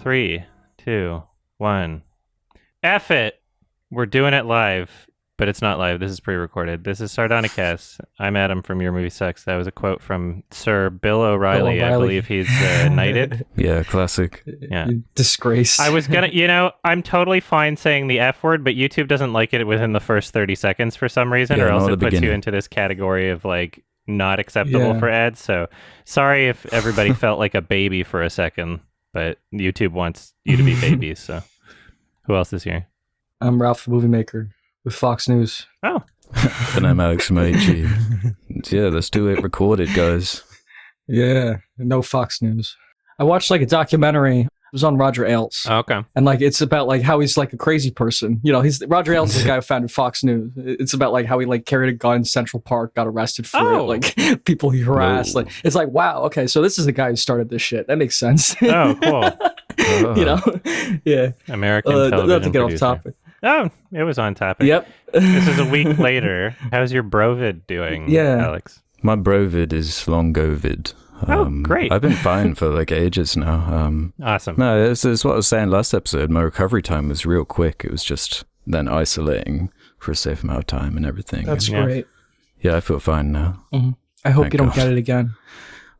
3, 2, 1. F it. We're doing it live, but it's not live. This is pre-recorded. This is Sardonicast. I'm Adam from Your Movie Sucks. That was a quote from Sir Bill O'Reilly. I believe he's knighted. Yeah, classic. Yeah. Disgrace. I was gonna, I'm totally fine saying the F word, but YouTube doesn't like it within the first 30 seconds for some reason, or else it puts you into this category of like not acceptable for ads. So sorry if everybody felt like a baby for a second, but YouTube wants you to be babies. So who else is here? I'm Ralph, the movie maker with Fox News. Oh. And I'm Alex Maichi. Yeah, let's do it recorded, guys. Yeah, no Fox News. I watched like a documentary. It was on Roger Ailes. Oh, okay. And like it's about like how he's like a crazy person. You know, Roger Ailes is the guy who founded Fox News. It's about like how he like carried a gun in Central Park, got arrested for it, like people he harassed. Like it's like, wow, okay, so this is the guy who started this shit. That makes sense. Oh, cool. You know? Yeah. American television not to get producer. off topic. Oh, it was on topic. Yep. This is a week later. How's your brovid doing, Alex? My brovid is longovid. Great. I've been fine for like ages now. Awesome. No, it's what I was saying last episode. My recovery time was real quick. It was just then isolating for a safe amount of time and everything. That's great. Yeah, I feel fine now. Mm-hmm. I hope Thank you don't God. get it again.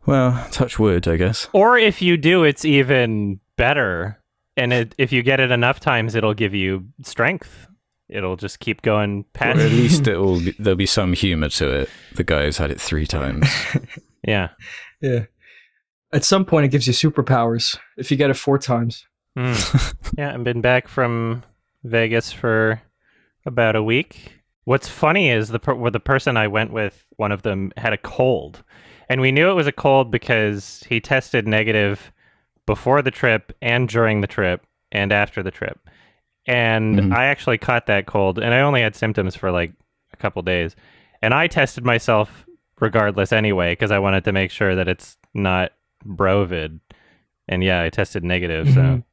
Well, touch wood, I guess. Or if you do, it's even better. And if you get it enough times, it'll give you strength. It'll just keep going past. Or at least there'll be some humor to it. The guy who's had it 3 times. Yeah. Yeah. At some point, it gives you superpowers if you get it 4 times. Yeah, I've been back from Vegas for about a week. What's funny is the person I went with, one of them had a cold. And we knew it was a cold because he tested negative before the trip and during the trip and after the trip. And I actually caught that cold, and I only had symptoms for like a couple days. And I tested myself regardless anyway, because I wanted to make sure that it's not brovid. And yeah, I tested negative, so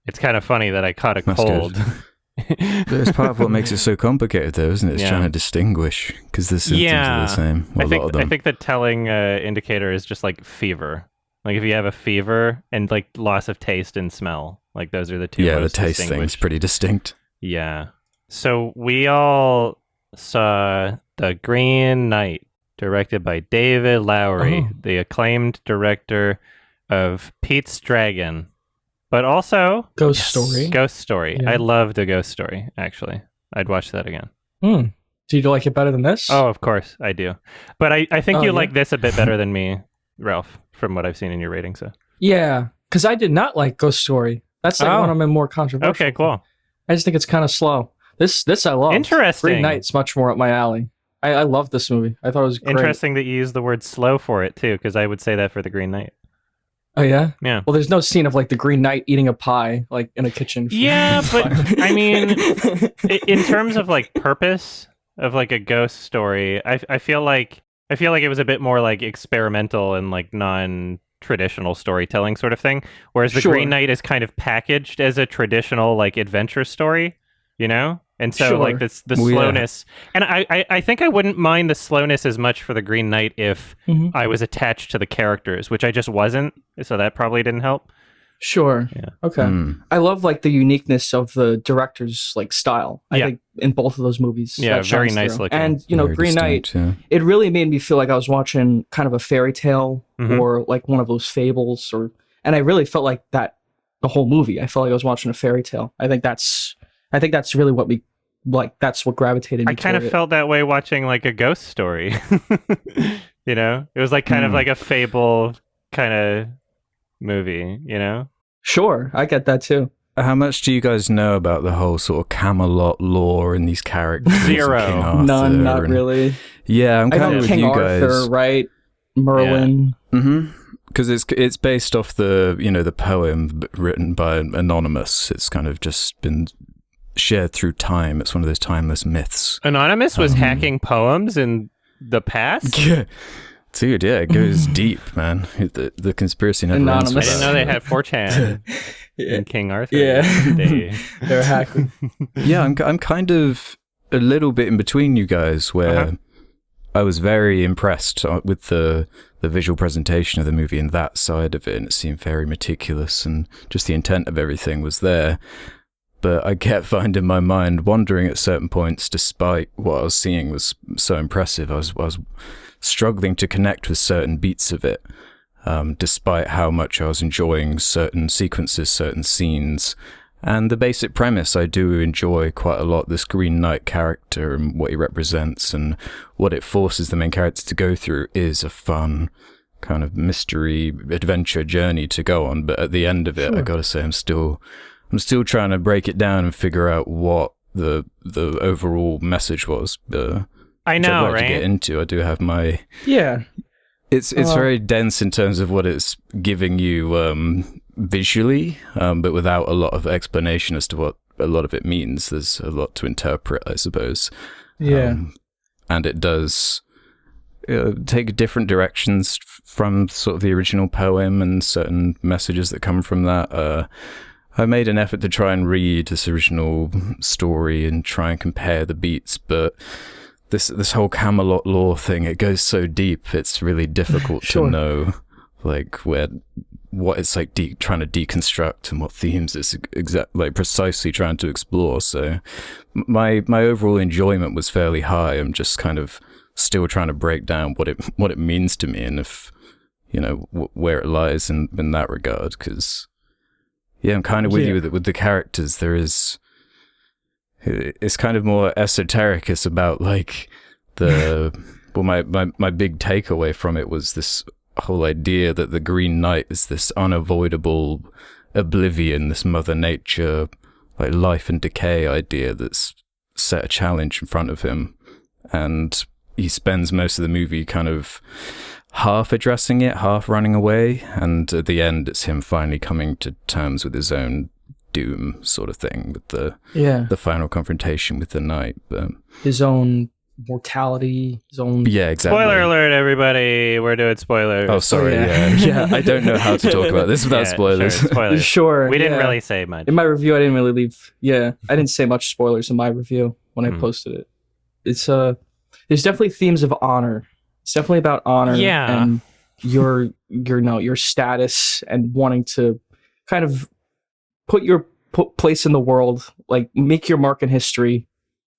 it's kind of funny that I caught a cold. But it's part of what makes it so complicated, though, isn't it? It's trying to distinguish, because the symptoms are the same. Well, I think the telling indicator is just like fever. Like if you have a fever and like loss of taste and smell, like those are the two. Yeah, most the taste thing's pretty distinct. Yeah. So we all saw The Green Knight, directed by David Lowery, the acclaimed director of Pete's Dragon, but also Ghost Story. Ghost Story. Yeah. I loved A Ghost Story, actually. I'd watch that again. Do you like it better than this? Oh, of course, I do. But I think you like this a bit better than me, Ralph, from what I've seen in your rating. So yeah, because I did not like Ghost Story. That's like one of my more controversial. Okay, cool. I just think it's kind of slow. This I love. Interesting. Green Knight's much more up my alley. I love this movie. I thought it was great. Interesting that you use the word slow for it too, because I would say that for The Green Knight. Oh yeah? Yeah. Well, there's no scene of like the Green Knight eating a pie like in a kitchen. Yeah, but I mean, in terms of like purpose of like a ghost story, I feel like it was a bit more like experimental and like non-traditional storytelling sort of thing, whereas the Green Knight is kind of packaged as a traditional like adventure story, you know? And so like the slowness, and I think I wouldn't mind the slowness as much for the Green Knight if I was attached to the characters, which I just wasn't, so that probably didn't help. Sure. Yeah. Okay. I love like the uniqueness of the director's like style. I think in both of those movies. Yeah, very nice looking. And you know, Very Green distinct, Knight, it really made me feel like I was watching kind of a fairy tale or like one of those fables, and I really felt like that the whole movie. I felt like I was watching a fairy tale. I think that's really what we like. That's what gravitated me. I kind of felt that way watching like a ghost story. You know, it was like kind of like a fable kind of movie. You know. Sure, I get that too. How much do you guys know about the whole sort of Camelot lore and these characters? Zero. None, not really. Yeah, I'm kind of with King you Arthur, guys. right? Merlin. Yeah. Because it's based off the the poem written by Anonymous. It's kind of just been shared through time. It's one of those timeless myths. Anonymous was hacking poems in the past? Yeah. Dude, yeah, it goes deep, man. The conspiracy never ends. I didn't know they had 4chan in King Arthur. Yeah. They're hacking. Yeah, I'm kind of a little bit in between you guys where I was very impressed with the visual presentation of the movie and that side of it, and it seemed very meticulous, and just the intent of everything was there. But I kept finding my mind wandering at certain points, despite what I was seeing was so impressive. I was struggling to connect with certain beats of it, despite how much I was enjoying certain sequences, certain scenes. And the basic premise I do enjoy quite a lot, this Green Knight character and what he represents and what it forces the main character to go through is a fun kind of mystery adventure journey to go on. But at the end of it, I gotta say, I'm still trying to break it down and figure out what the overall message was. I know, I'd like right? to get into. I do have my... Yeah. It's very dense in terms of what it's giving you visually, but without a lot of explanation as to what a lot of it means. There's a lot to interpret, I suppose. Yeah. And it does take different directions from sort of the original poem and certain messages that come from that. I made an effort to try and read this original story and try and compare the beats, but this whole Camelot lore thing, it goes so deep, it's really difficult to know like what it's like trying to deconstruct and what themes it's precisely trying to explore. So my overall enjoyment was fairly high. I'm just kind of still trying to break down what it means to me, and if where it lies in that regard, because I'm kind of with you with the characters. It's kind of more esoteric. It's about like my big takeaway from it was this whole idea that the Green Knight is this unavoidable oblivion, this Mother Nature, like life and decay idea that's set a challenge in front of him. And he spends most of the movie kind of half addressing it, half running away. And at the end, it's him finally coming to terms with his own doom, sort of thing, with the final confrontation with the knight. But his own mortality, his own... Yeah, exactly. Spoiler alert, everybody. We're doing spoilers. Oh, sorry. Yeah. I don't know how to talk about this without spoilers. Sure, spoilers. Sure. We didn't really say much. In my review, I didn't really leave... Yeah, I didn't say much spoilers in my review when I posted it. It's there's definitely themes of honor. It's definitely about honor and your status and wanting to kind of put your place in the world, like make your mark in history,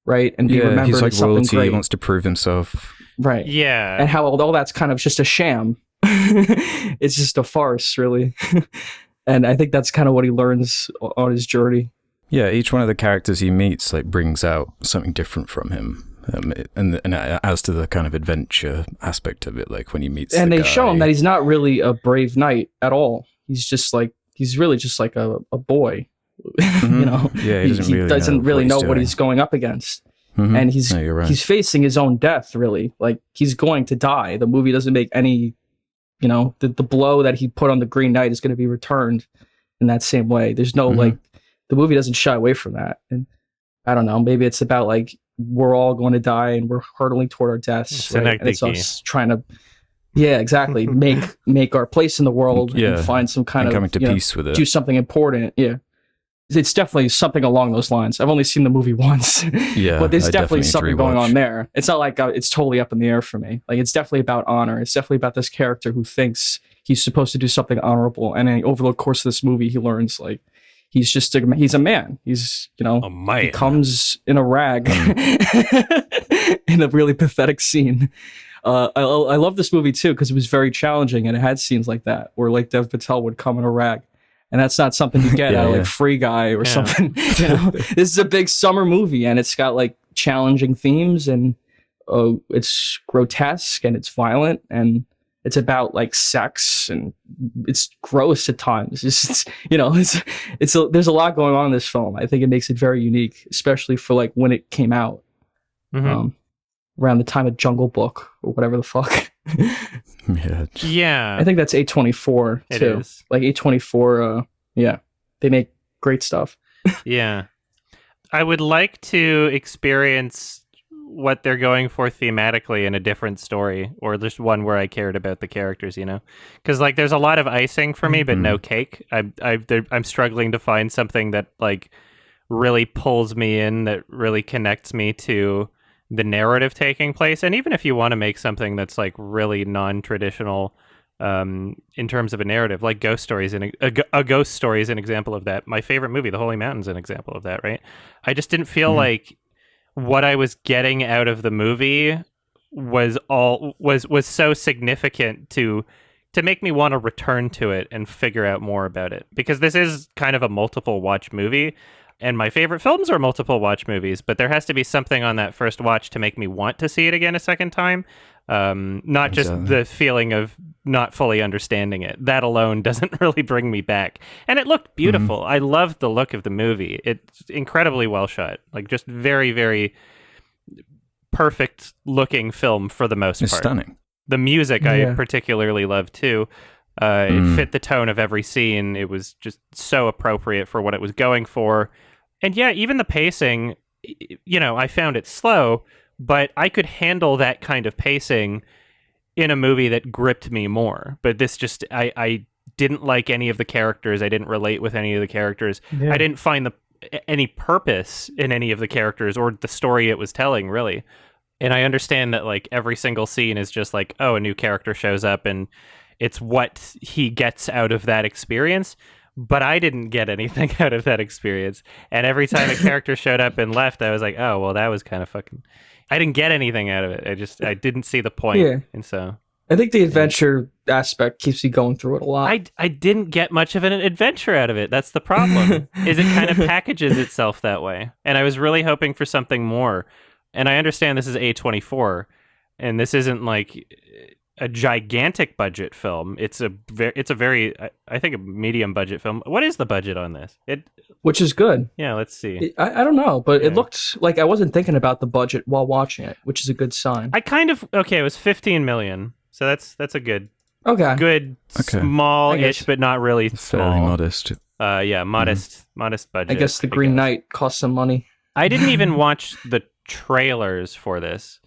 right? And be remembered he's like as something royalty. great. He wants to prove himself, right? Yeah, and how all that's kind of just a sham. It's just a farce, really. And I think that's kind of what he learns on his journey. Yeah, each one of the characters he meets like brings out something different from him. And as to the kind of adventure aspect of it, like when he meets they show him that he's not really a brave knight at all. He's really just like a boy. Mm-hmm. He doesn't really know what he's going up against. Mm-hmm. And he's facing his own death, really. Like, he's going to die. The movie doesn't make any, the blow that he put on the Green Knight is going to be returned in that same way. There's no the movie doesn't shy away from that. And I don't know, maybe it's about like, we're all going to die and we're hurtling toward our deaths. Right? And it's us trying to, exactly, make our place in the world and find some kind of, coming to peace with it. Do something important. Yeah. It's definitely something along those lines. I've only seen the movie once, but there's definitely something going on there. It's not like it's totally up in the air for me. Like, it's definitely about honor. It's definitely about this character who thinks he's supposed to do something honorable. And then over the course of this movie, he learns like, he's a man. He's, a man. He comes in a rag in a really pathetic scene. I love this movie too, because it was very challenging and it had scenes like that where like Dev Patel would come in a rag. And that's not something you get out of like Free Guy or something. This is a big summer movie and it's got like challenging themes and it's grotesque and it's violent and it's about like sex and it's gross at times. There's a lot going on in this film. I think it makes it very unique, especially for like when it came out, around the time of Jungle Book or whatever the fuck. Yeah. I think that's A24 too. It is. Like A24, they make great stuff. Yeah. I would like to experience what they're going for thematically in a different story, or just one where I cared about the characters, because like there's a lot of icing for me but no cake. I'm struggling to find something that like really pulls me in, that really connects me to the narrative taking place. And even if you want to make something that's like really non-traditional in terms of a narrative, like Ghost Story is a Ghost Story is an example of that. My favorite movie, The Holy Mountain's an example of that, right? I just didn't feel like what I was getting out of the movie was so significant to make me want to return to it and figure out more about it, because this is kind of a multiple watch movie, and my favorite films are multiple watch movies, but there has to be something on that first watch to make me want to see it again a second time. Not just the feeling of not fully understanding it. That alone doesn't really bring me back. And it looked beautiful. I loved the look of the movie. It's incredibly well shot. Like, just very, very perfect looking film for the most part. It's stunning. The music I particularly loved too. It fit the tone of every scene. It was just so appropriate for what it was going for. And yeah, even the pacing, I found it slow, but I could handle that kind of pacing in a movie that gripped me more. But this just, I didn't like any of the characters. I didn't relate with any of the characters. I didn't find any purpose in any of the characters or the story it was telling, really. And I understand that like every single scene is just like, oh, a new character shows up and it's what he gets out of that experience. But I didn't get anything out of that experience. And every time a character showed up and left, I was like, oh, well, that was kind of fucking... I didn't get anything out of it. I didn't see the point. Yeah. And so... I think the adventure aspect keeps you going through it a lot. I didn't get much of an adventure out of it. That's the problem. Is it kind of packages itself that way. And I was really hoping for something more. And I understand this is A24, and this isn't like a gigantic budget film. It's a very, I think, a medium budget film. What is the budget on this? Which is good. Yeah, let's see. I don't know, but it looked like I wasn't thinking about the budget while watching it, which is a good sign. It was 15 million. So that's a good, small-ish, but not really small. Fairly modest. Modest budget. I guess the Green Knight cost some money. I didn't even watch the trailers for this,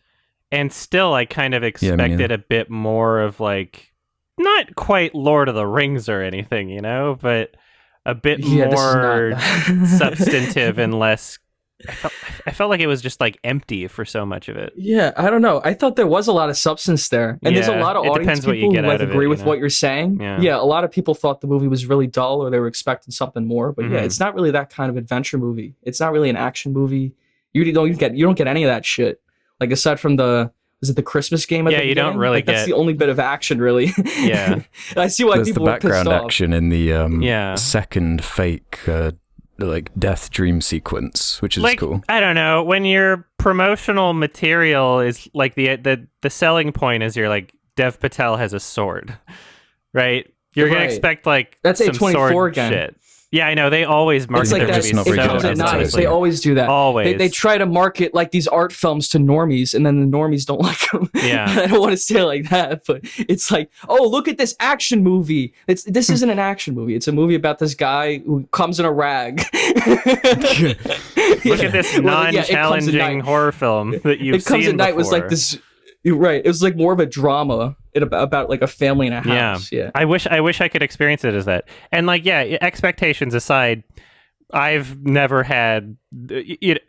and still I kind of expected a bit more of like, not quite Lord of the Rings or anything, but a bit more substantive and less. I felt like it was just like empty for so much of it. Yeah, I don't know. I thought there was a lot of substance there, and there's a lot of audience people who like agree with what you're saying. Yeah, a lot of people thought the movie was really dull, or they were expecting something more. But yeah, it's not really that kind of adventure movie. It's not really an action movie. You don't get any of that shit. Like, aside from the Christmas game? You don't really get. That's the only bit of action, really. Yeah, I see why people were pissed off. There's the background action in the second fake like death dream sequence, which is like, cool. I don't know, when your promotional material is like the selling point is you're like, Dev Patel has a sword, right? You're gonna expect like that's some A24 sword again. Shit. Yeah, I know. They always market their movies so They always do that. Always. They try to market like these art films to normies, and then the normies don't like them. Yeah. I don't want to say it like that, but it's like, oh, look at this action movie. This isn't an action movie. It's a movie about this guy who comes in a rag. Look at this non-challenging horror film that you've seen before. It Comes at Night was like this. Right. It was like more of a drama about like a family in a house. Yeah. I wish I could experience it as that. And like, expectations aside, I've never had.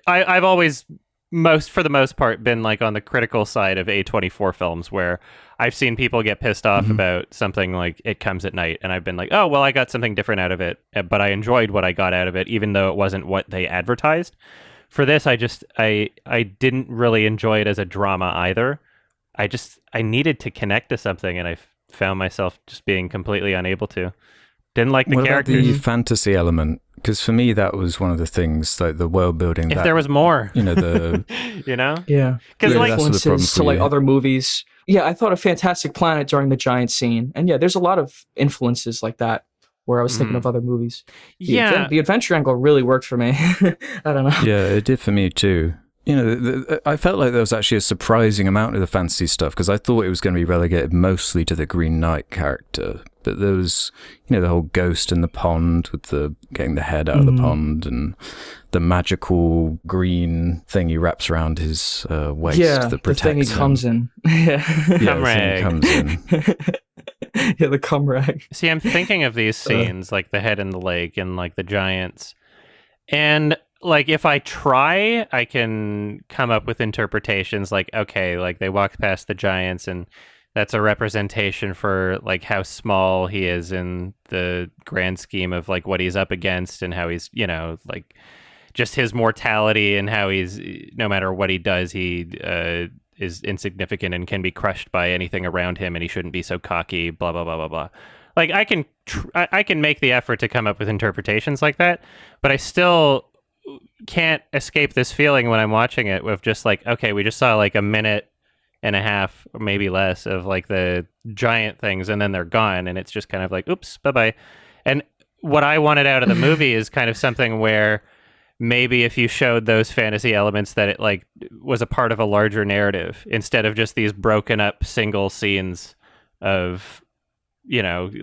I've always for the most part been like on the critical side of A24 films, where I've seen people get pissed off about something like It Comes at Night, and I've been like, oh well, I got something different out of it, but I enjoyed what I got out of it, even though it wasn't what they advertised. For this, I didn't really enjoy it as a drama either. I needed to connect to something, and I found myself just being completely unable to. Didn't like the characters. What about the fantasy element? Because for me, that was one of the things, like the world building. If there was more, Yeah. Because like influences to like other movies. Yeah, I thought of Fantastic Planet during the giant scene, and there's a lot of influences like that where I was thinking of other movies. The adventure angle really worked for me. I don't know. Yeah, it did for me too. I felt like there was actually a surprising amount of the fantasy stuff, because I thought it was going to be relegated mostly to the Green Knight character. But there was, the whole ghost in the pond with getting the head out of the pond, and the magical green thing he wraps around his waist that protects him. The thing he comes in. Yeah, cum rag. Comes in. The cum rag. See, I'm thinking of these scenes, like the head in the lake and like the giants. And like if I try, I can come up with interpretations like, okay, like they walked past the giants and that's a representation for like how small he is in the grand scheme of like what he's up against and how he's, like just his mortality and how he's, no matter what he does, he is insignificant and can be crushed by anything around him and he shouldn't be so cocky, blah, blah, blah, blah, blah. Like I can make the effort to come up with interpretations like that, but I still can't escape this feeling when I'm watching it with just like, okay, we just saw like a minute and a half or maybe less of like the giant things and then they're gone and it's just kind of like, oops, bye-bye. And what I wanted out of the movie is kind of something where maybe if you showed those fantasy elements that it like was a part of a larger narrative instead of just these broken up single scenes of,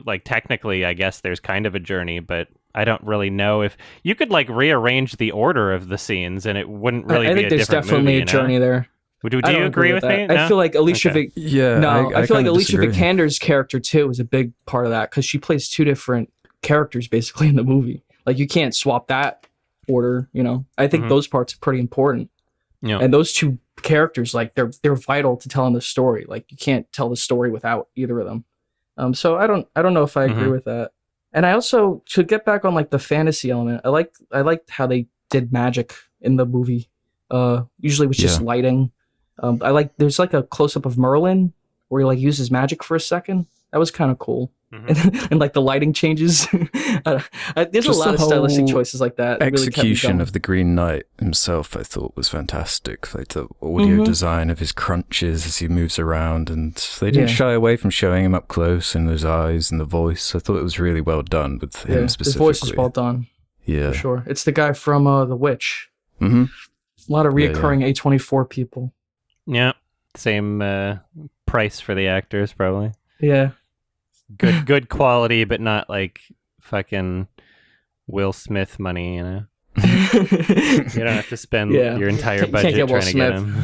like technically I guess there's kind of a journey, but I don't really know if you could like rearrange the order of the scenes and it wouldn't really I be think a there's different definitely movie, a journey there. Do you agree with me? I feel like Alicia I feel like Alicia disagree. Vikander's character too is a big part of that because she plays two different characters basically in the movie. Like you can't swap that order, I think those parts are pretty important. Yeah. And those two characters, like they're vital to telling the story. Like you can't tell the story without either of them. So I don't know if I agree with that. And I also should get back on like the fantasy element. I liked how they did magic in the movie. Usually with just lighting. There's like a close up of Merlin where he like uses magic for a second. That was kind of cool. And like the lighting changes. There's Just a lot the of stylistic whole choices like that. Execution of the Green Knight himself, I thought was fantastic. Like the audio design of his crunches as he moves around, and they didn't shy away from showing him up close and those eyes and the voice. I thought it was really well done with him specifically. His voice is well done. Yeah, for sure. It's the guy from The Witch. Mm-hmm. A lot of reoccurring A24 people. Yeah, same price for the actors probably. Yeah. Good quality, but not like fucking Will Smith money, You don't have to spend your entire budget trying to get him.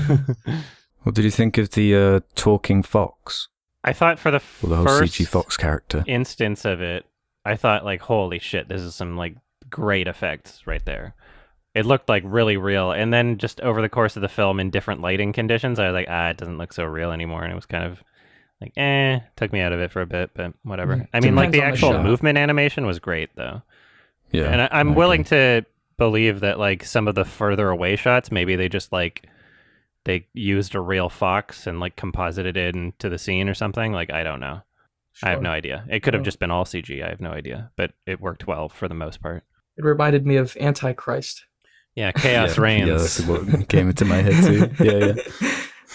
What did you think of the talking fox? I thought for the whole first CG fox character instance of it, I thought like, holy shit, this is some like great effects right there. It looked like really real. And then just over the course of the film in different lighting conditions, I was like, it doesn't look so real anymore. And it was kind of like, took me out of it for a bit, but whatever. I mean, like the actual movement animation was great though. Yeah. And I'm willing to believe that like some of the further away shots, maybe they just like, they used a real fox and like composited it into the scene or something. Like, I don't know. Sure. I have no idea. It could have just been all CG. I have no idea, but it worked well for the most part. It reminded me of Antichrist. Yeah, Chaos Reigns. Yeah, that's what came into my head too. Yeah.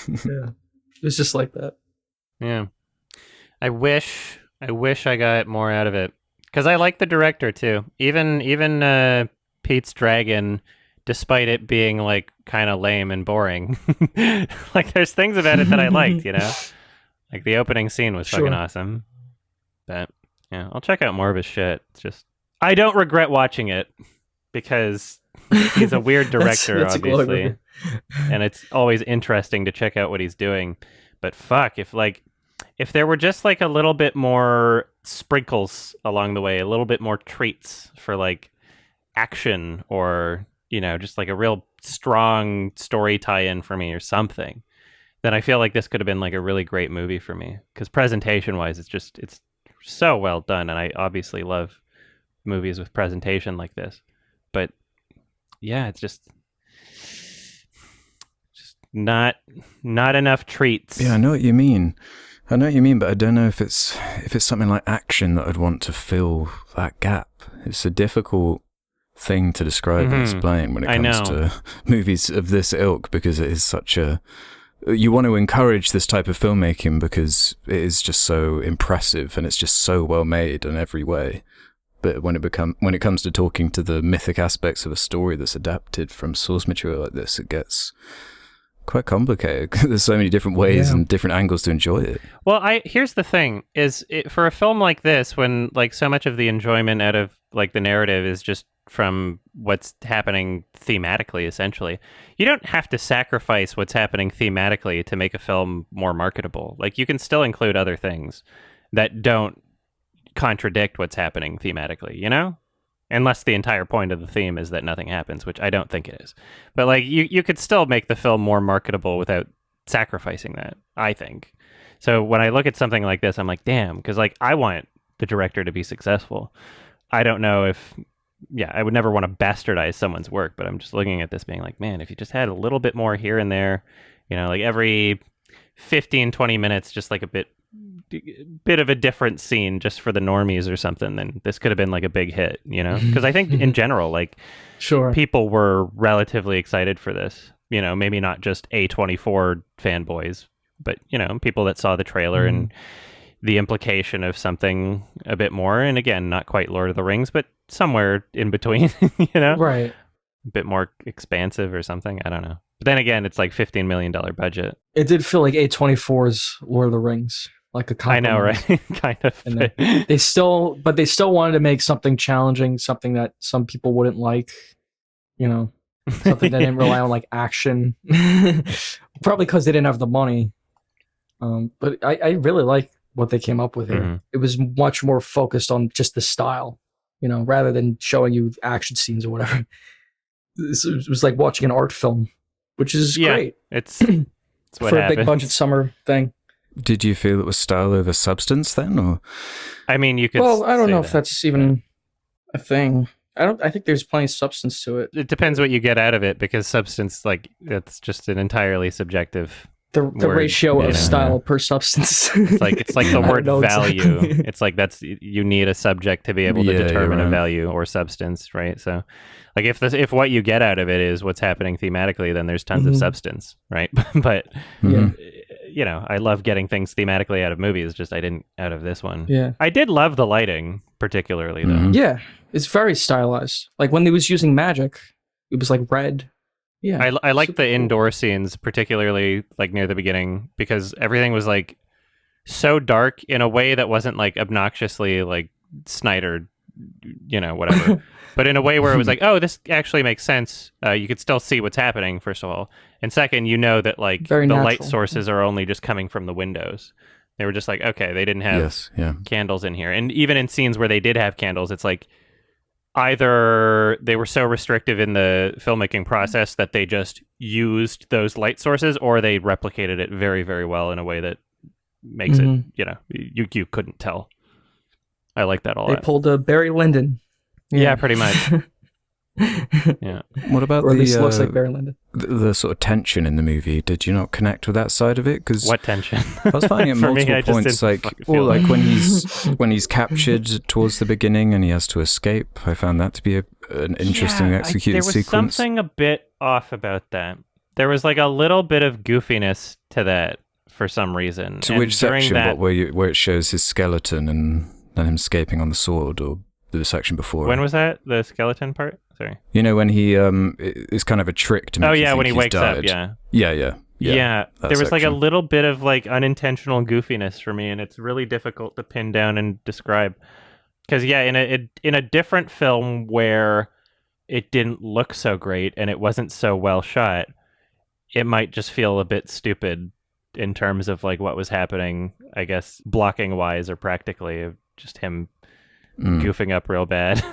Yeah. It was just like that. Yeah. I wish I got more out of it. Because I like the director too. Even Pete's Dragon, despite it being like kind of lame and boring. Like there's things about it that I liked, Like the opening scene was fucking awesome. But yeah, I'll check out more of his shit. It's just I don't regret watching it because he's a weird director, that's obviously. And it's always interesting to check out what he's doing. But fuck, if there were just like a little bit more sprinkles along the way, a little bit more treats for like action or, just like a real strong story tie-in for me or something, then I feel like this could have been like a really great movie for me. Because presentation-wise, it's so well done. And I obviously love movies with presentation like this. But yeah, it's just not enough treats. Yeah, I know what you mean, but I don't know if it's something like action that I'd want to fill that gap. It's a difficult thing to describe and explain when it comes to movies of this ilk, because it is such a... You want to encourage this type of filmmaking because it is just so impressive and it's just so well made in every way. But when it comes to talking to the mythic aspects of a story that's adapted from source material like this, it gets quite complicated. There's so many different ways and different angles to enjoy it. Well, here's the thing: for a film like this, when like so much of the enjoyment out of like the narrative is just from what's happening thematically, essentially, you don't have to sacrifice what's happening thematically to make a film more marketable. Like you can still include other things that don't contradict what's happening thematically, unless the entire point of the theme is that nothing happens, which I don't think it is. But like you could still make the film more marketable without sacrificing that, I think. So when I look at something like this, I'm like, damn, because like I want the director to be successful. I don't know if, I would never want to bastardize someone's work, but I'm just looking at this being like, man, if you just had a little bit more here and there, like every 15, 20 minutes, just like a bit of a different scene just for the normies or something, then this could have been like a big hit, because I think in general, like people were relatively excited for this, maybe not just A24 fanboys, but people that saw the trailer and the implication of something a bit more, and again, not quite Lord of the Rings, but somewhere in between, right, a bit more expansive or something. I don't know. But then again, it's like $15 million budget. It did feel like A24's Lord of the Rings, like a compliment. I know, right? Kind of. And they still wanted to make something challenging, something that some people wouldn't like, something that didn't rely on like action, probably because they didn't have the money. But I really like what they came up with here. Mm-hmm. It was much more focused on just the style, rather than showing you action scenes or whatever. It was like watching an art film, which is great. It's what for happens. A big budget summer thing. Did you feel it was style over substance then, or? I mean, you could. Well, I don't know if that's even a thing. I think there's plenty of substance to it. It depends what you get out of it, because substance, like, that's just an entirely subjective. The ratio of style per substance. It's like the word value. Exactly. It's like you need a subject to be able to determine a value or substance, right? So, like if what you get out of it is what's happening thematically, then there's tons of substance, right? But I love getting things thematically out of movies. Just I didn't out of this one. Yeah, I did love the lighting particularly though. Mm-hmm. Yeah, it's very stylized. Like when they was using magic, it was like red. Yeah, I like the indoor scenes, particularly like near the beginning, because everything was like so dark in a way that wasn't like obnoxiously like Snyder, whatever, but in a way where it was like, oh, this actually makes sense. You could still see what's happening, first of all, and second, that like very the natural. Light sources are only just coming from the windows. They were just like, okay, they didn't have candles in here, and even in scenes where they did have candles, it's like, either they were so restrictive in the filmmaking process that they just used those light sources, or they replicated it very, very well in a way that makes it, you couldn't tell. I like that a lot. They pulled a Barry Lyndon. Yeah, pretty much. Yeah. What about or at least looks like Barry Lyndon. The sort of tension in the movie? Did you not connect with that side of it? Because what tension? I was finding at multiple points, like when he's captured towards the beginning and he has to escape. I found that to be an interesting executed sequence. There was something a bit off about that. There was like a little bit of goofiness to that for some reason. To which section? Where it shows his skeleton and then him escaping on the sword, or the section before? When was that? The skeleton part? Sorry. When he it's kind of a trick to make you think when he wakes died. up, yeah. Yeah. There was like a little bit of like unintentional goofiness for me, and it's really difficult to pin down and describe. Because in a different film where it didn't look so great and it wasn't so well shot, it might just feel a bit stupid in terms of like what was happening, I guess, blocking wise or practically, of just him goofing up real bad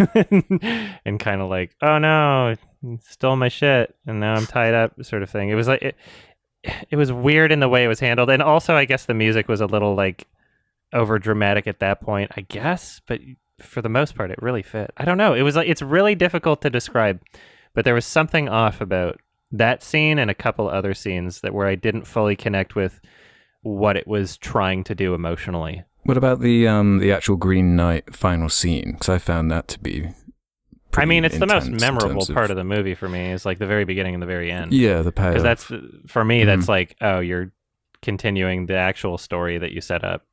and kind of like, oh no, stole my shit and now I'm tied up, sort of thing. It was like it was weird in the way it was handled, and also I guess the music was a little like over dramatic at that point, I guess, but for the most part it really fit. I don't know, it was like, it's really difficult to describe, but there was something off about that scene and a couple other scenes that where I didn't fully connect with what it was trying to do emotionally. What about the actual Green Knight final scene? Because I found that to be it's the most memorable part of the movie for me. Is like the very beginning and the very end. Yeah, the payoff. Because that's, for me, that's like, oh, you're continuing the actual story that you set up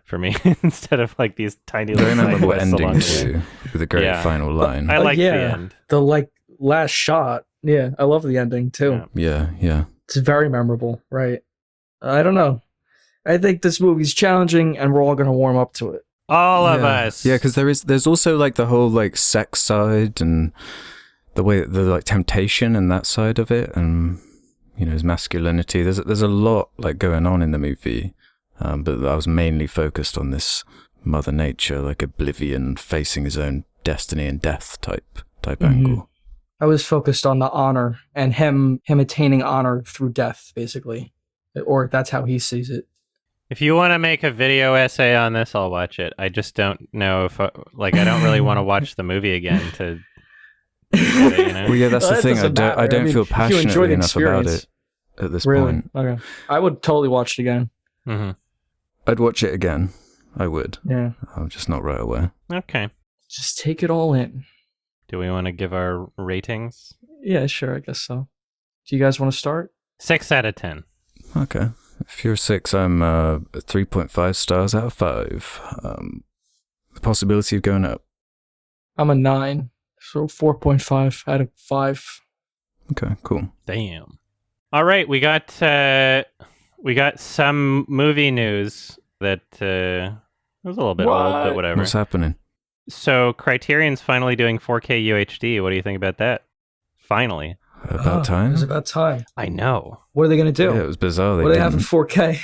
for me instead of like these tiny little memorable ending too, with a great final line. I like the end. The like last shot. Yeah, I love the ending too. Yeah. It's very memorable, right? I don't know. I think this movie's challenging, and we're all going to warm up to it. All of us. Yeah, because there's also like the whole like sex side and the way the like temptation and that side of it, and his masculinity. There's a lot like going on in the movie, but I was mainly focused on this Mother Nature, like oblivion, facing his own destiny and death type angle. I was focused on the honor and him attaining honor through death, basically, or that's how he sees it. If you want to make a video essay on this, I'll watch it. I just don't know if I don't really want to watch the movie again to. Well, yeah, that's the thing. I don't feel passionately enough about it at this point. Okay, I would totally watch it again. Mm-hmm. I'd watch it again. I would. Yeah. I'm just not right away. Okay. Just take it all in. Do we want to give our ratings? Yeah, sure. I guess so. Do you guys want to start? 6 out of 10. Okay. If you're 6, I'm 3.5 stars out of 5. The possibility of going up. I'm a 9, so 4.5 out of 5. Okay, cool. Damn. All right, we got some movie news that was a little bit old, but whatever. What's happening? So Criterion's finally doing 4K UHD. What do you think about that? Finally. About time? It was about time. I know. What are they going to do? Yeah, it was bizarre. What do they have in 4K?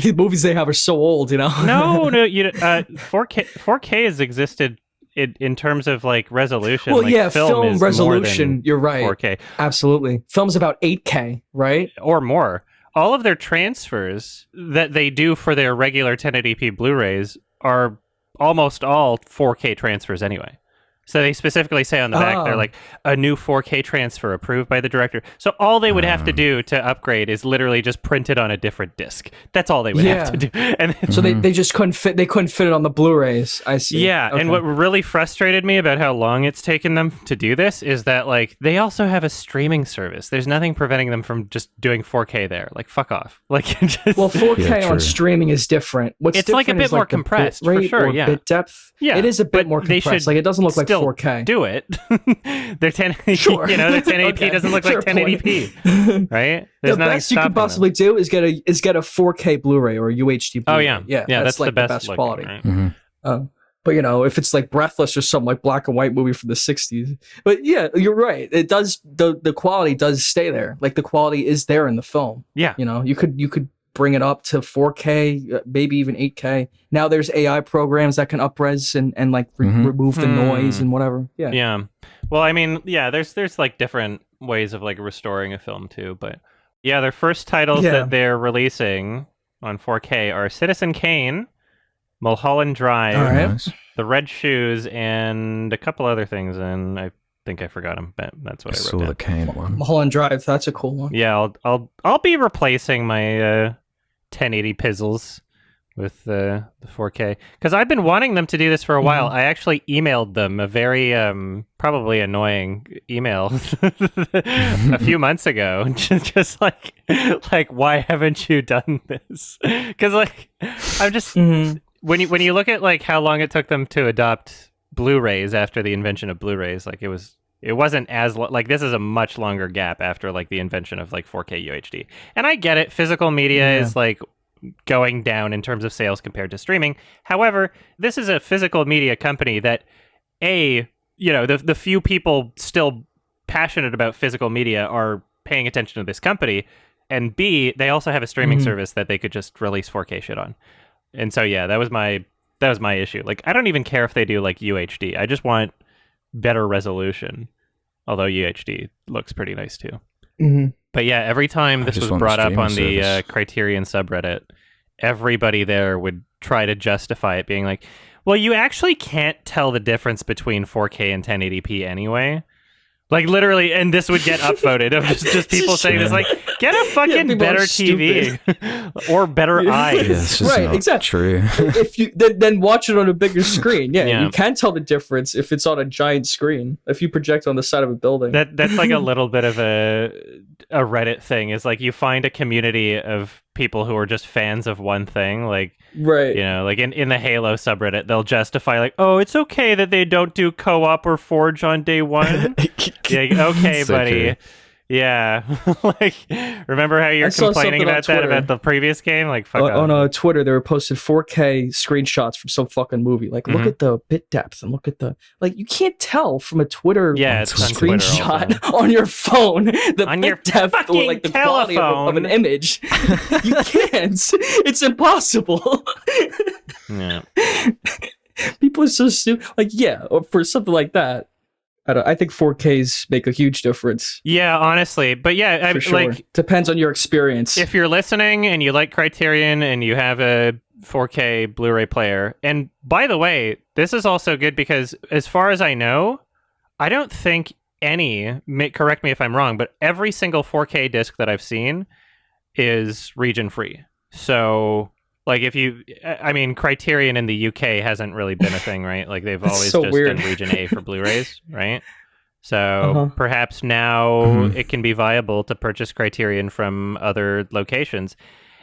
The movies they have are so old, you know? No, 4K has existed in terms of like resolution. Well, like, yeah, film is resolution, more than you're right. 4K. Absolutely. Film's about 8K, right? Or more. All of their transfers that they do for their regular 1080p Blu-rays are almost all 4K transfers anyway. So they specifically say on the back, they're like, a new 4K transfer approved by the director. So all they would have to do to upgrade is literally just print it on a different disc. That's all they would have to do. And so they just couldn't fit it on the Blu-rays. I see. Yeah, okay. And what really frustrated me about how long it's taken them to do this is that like they also have a streaming service. There's nothing preventing them from just doing 4K there. Like fuck off. Like just... Well, 4K on streaming is different. It's like a bit more compressed for sure. Yeah, bit depth. Yeah, it is a bit more compressed. Like it doesn't look like 4K. Do it. Their 10, sure. Their 1080p doesn't look like 1080p, right? There's the best you could possibly do is get a 4K Blu-ray or a UHD Blu-ray. Oh yeah, that's like the best looking, quality. Right? Mm-hmm. But if it's like Breathless or some like black and white movie from the 60s, but yeah, you're right. It does the quality does stay there. Like the quality is there in the film. Yeah, you could bring it up to 4K, maybe even 8K. Now there's AI programs that can up-res and like remove the noise and whatever. Yeah. Yeah. Well, I mean, yeah, there's like different ways of like restoring a film too, but yeah, their first titles that they're releasing on 4K are Citizen Kane, Mulholland Drive, The Red Shoes, and a couple other things, and I think I forgot them, but that's what I wrote saw down. the Kane one. Mulholland Drive, that's a cool one. Yeah, I'll be replacing my 1080 pizzles with the 4K because I've been wanting them to do this for a while. I actually emailed them a very probably annoying email a few months ago, just like why haven't you done this? Because like I'm just when you look at like how long it took them to adopt Blu-rays after the invention of Blu-rays, like it wasn't as like this is a much longer gap after like the invention of like 4K UHD. And I get it, physical media is like going down in terms of sales compared to streaming. However, this is a physical media company that the few people still passionate about physical media are paying attention to this company, and B, they also have a streaming service that they could just release 4K shit on. And so yeah, that was my issue. Like I don't even care if they do like UHD. I just want better resolution, although UHD looks pretty nice too. But yeah, every time this was brought up on the Criterion subreddit, everybody there would try to justify it, being like, well, you actually can't tell the difference between 4K and 1080p anyway. Like literally, and this would get upvoted of just people saying this, like, get a fucking better TV or better eyes. Yeah, right, exactly. True. If you then watch it on a bigger screen, you can tell the difference if it's on a giant screen. If you project on the side of a building, that's like a little bit of a Reddit thing. Is like you find a community of people who are just fans of one thing, like. Right. Like in the Halo subreddit, they'll justify like, oh, it's okay that they don't do co-op or Forge on day one. Okay, so buddy. True. Yeah. Like, remember how you're complaining about that about the previous game? Like, fuck on Twitter, they were posted 4K screenshots from some fucking movie. Like, look at the bit depth and look at the you can't tell from a Twitter screenshot on your phone the on bit depth or like the quality of an image. You can't. It's impossible. Yeah. People are so stupid. Like, yeah, or for something like that, I think 4Ks make a huge difference. Yeah, honestly. But yeah, For sure. like, Depends on your experience. if you're listening and you like Criterion and you have a 4K Blu-ray player, and by the way, this is also good because as far as I know, I don't think correct me if I'm wrong, but every single 4K disc that I've seen is region free. So like Criterion in the UK hasn't really been a thing, right? Like they've always so just weird. done region A for Blu-rays, right? So perhaps now it can be viable to purchase Criterion from other locations.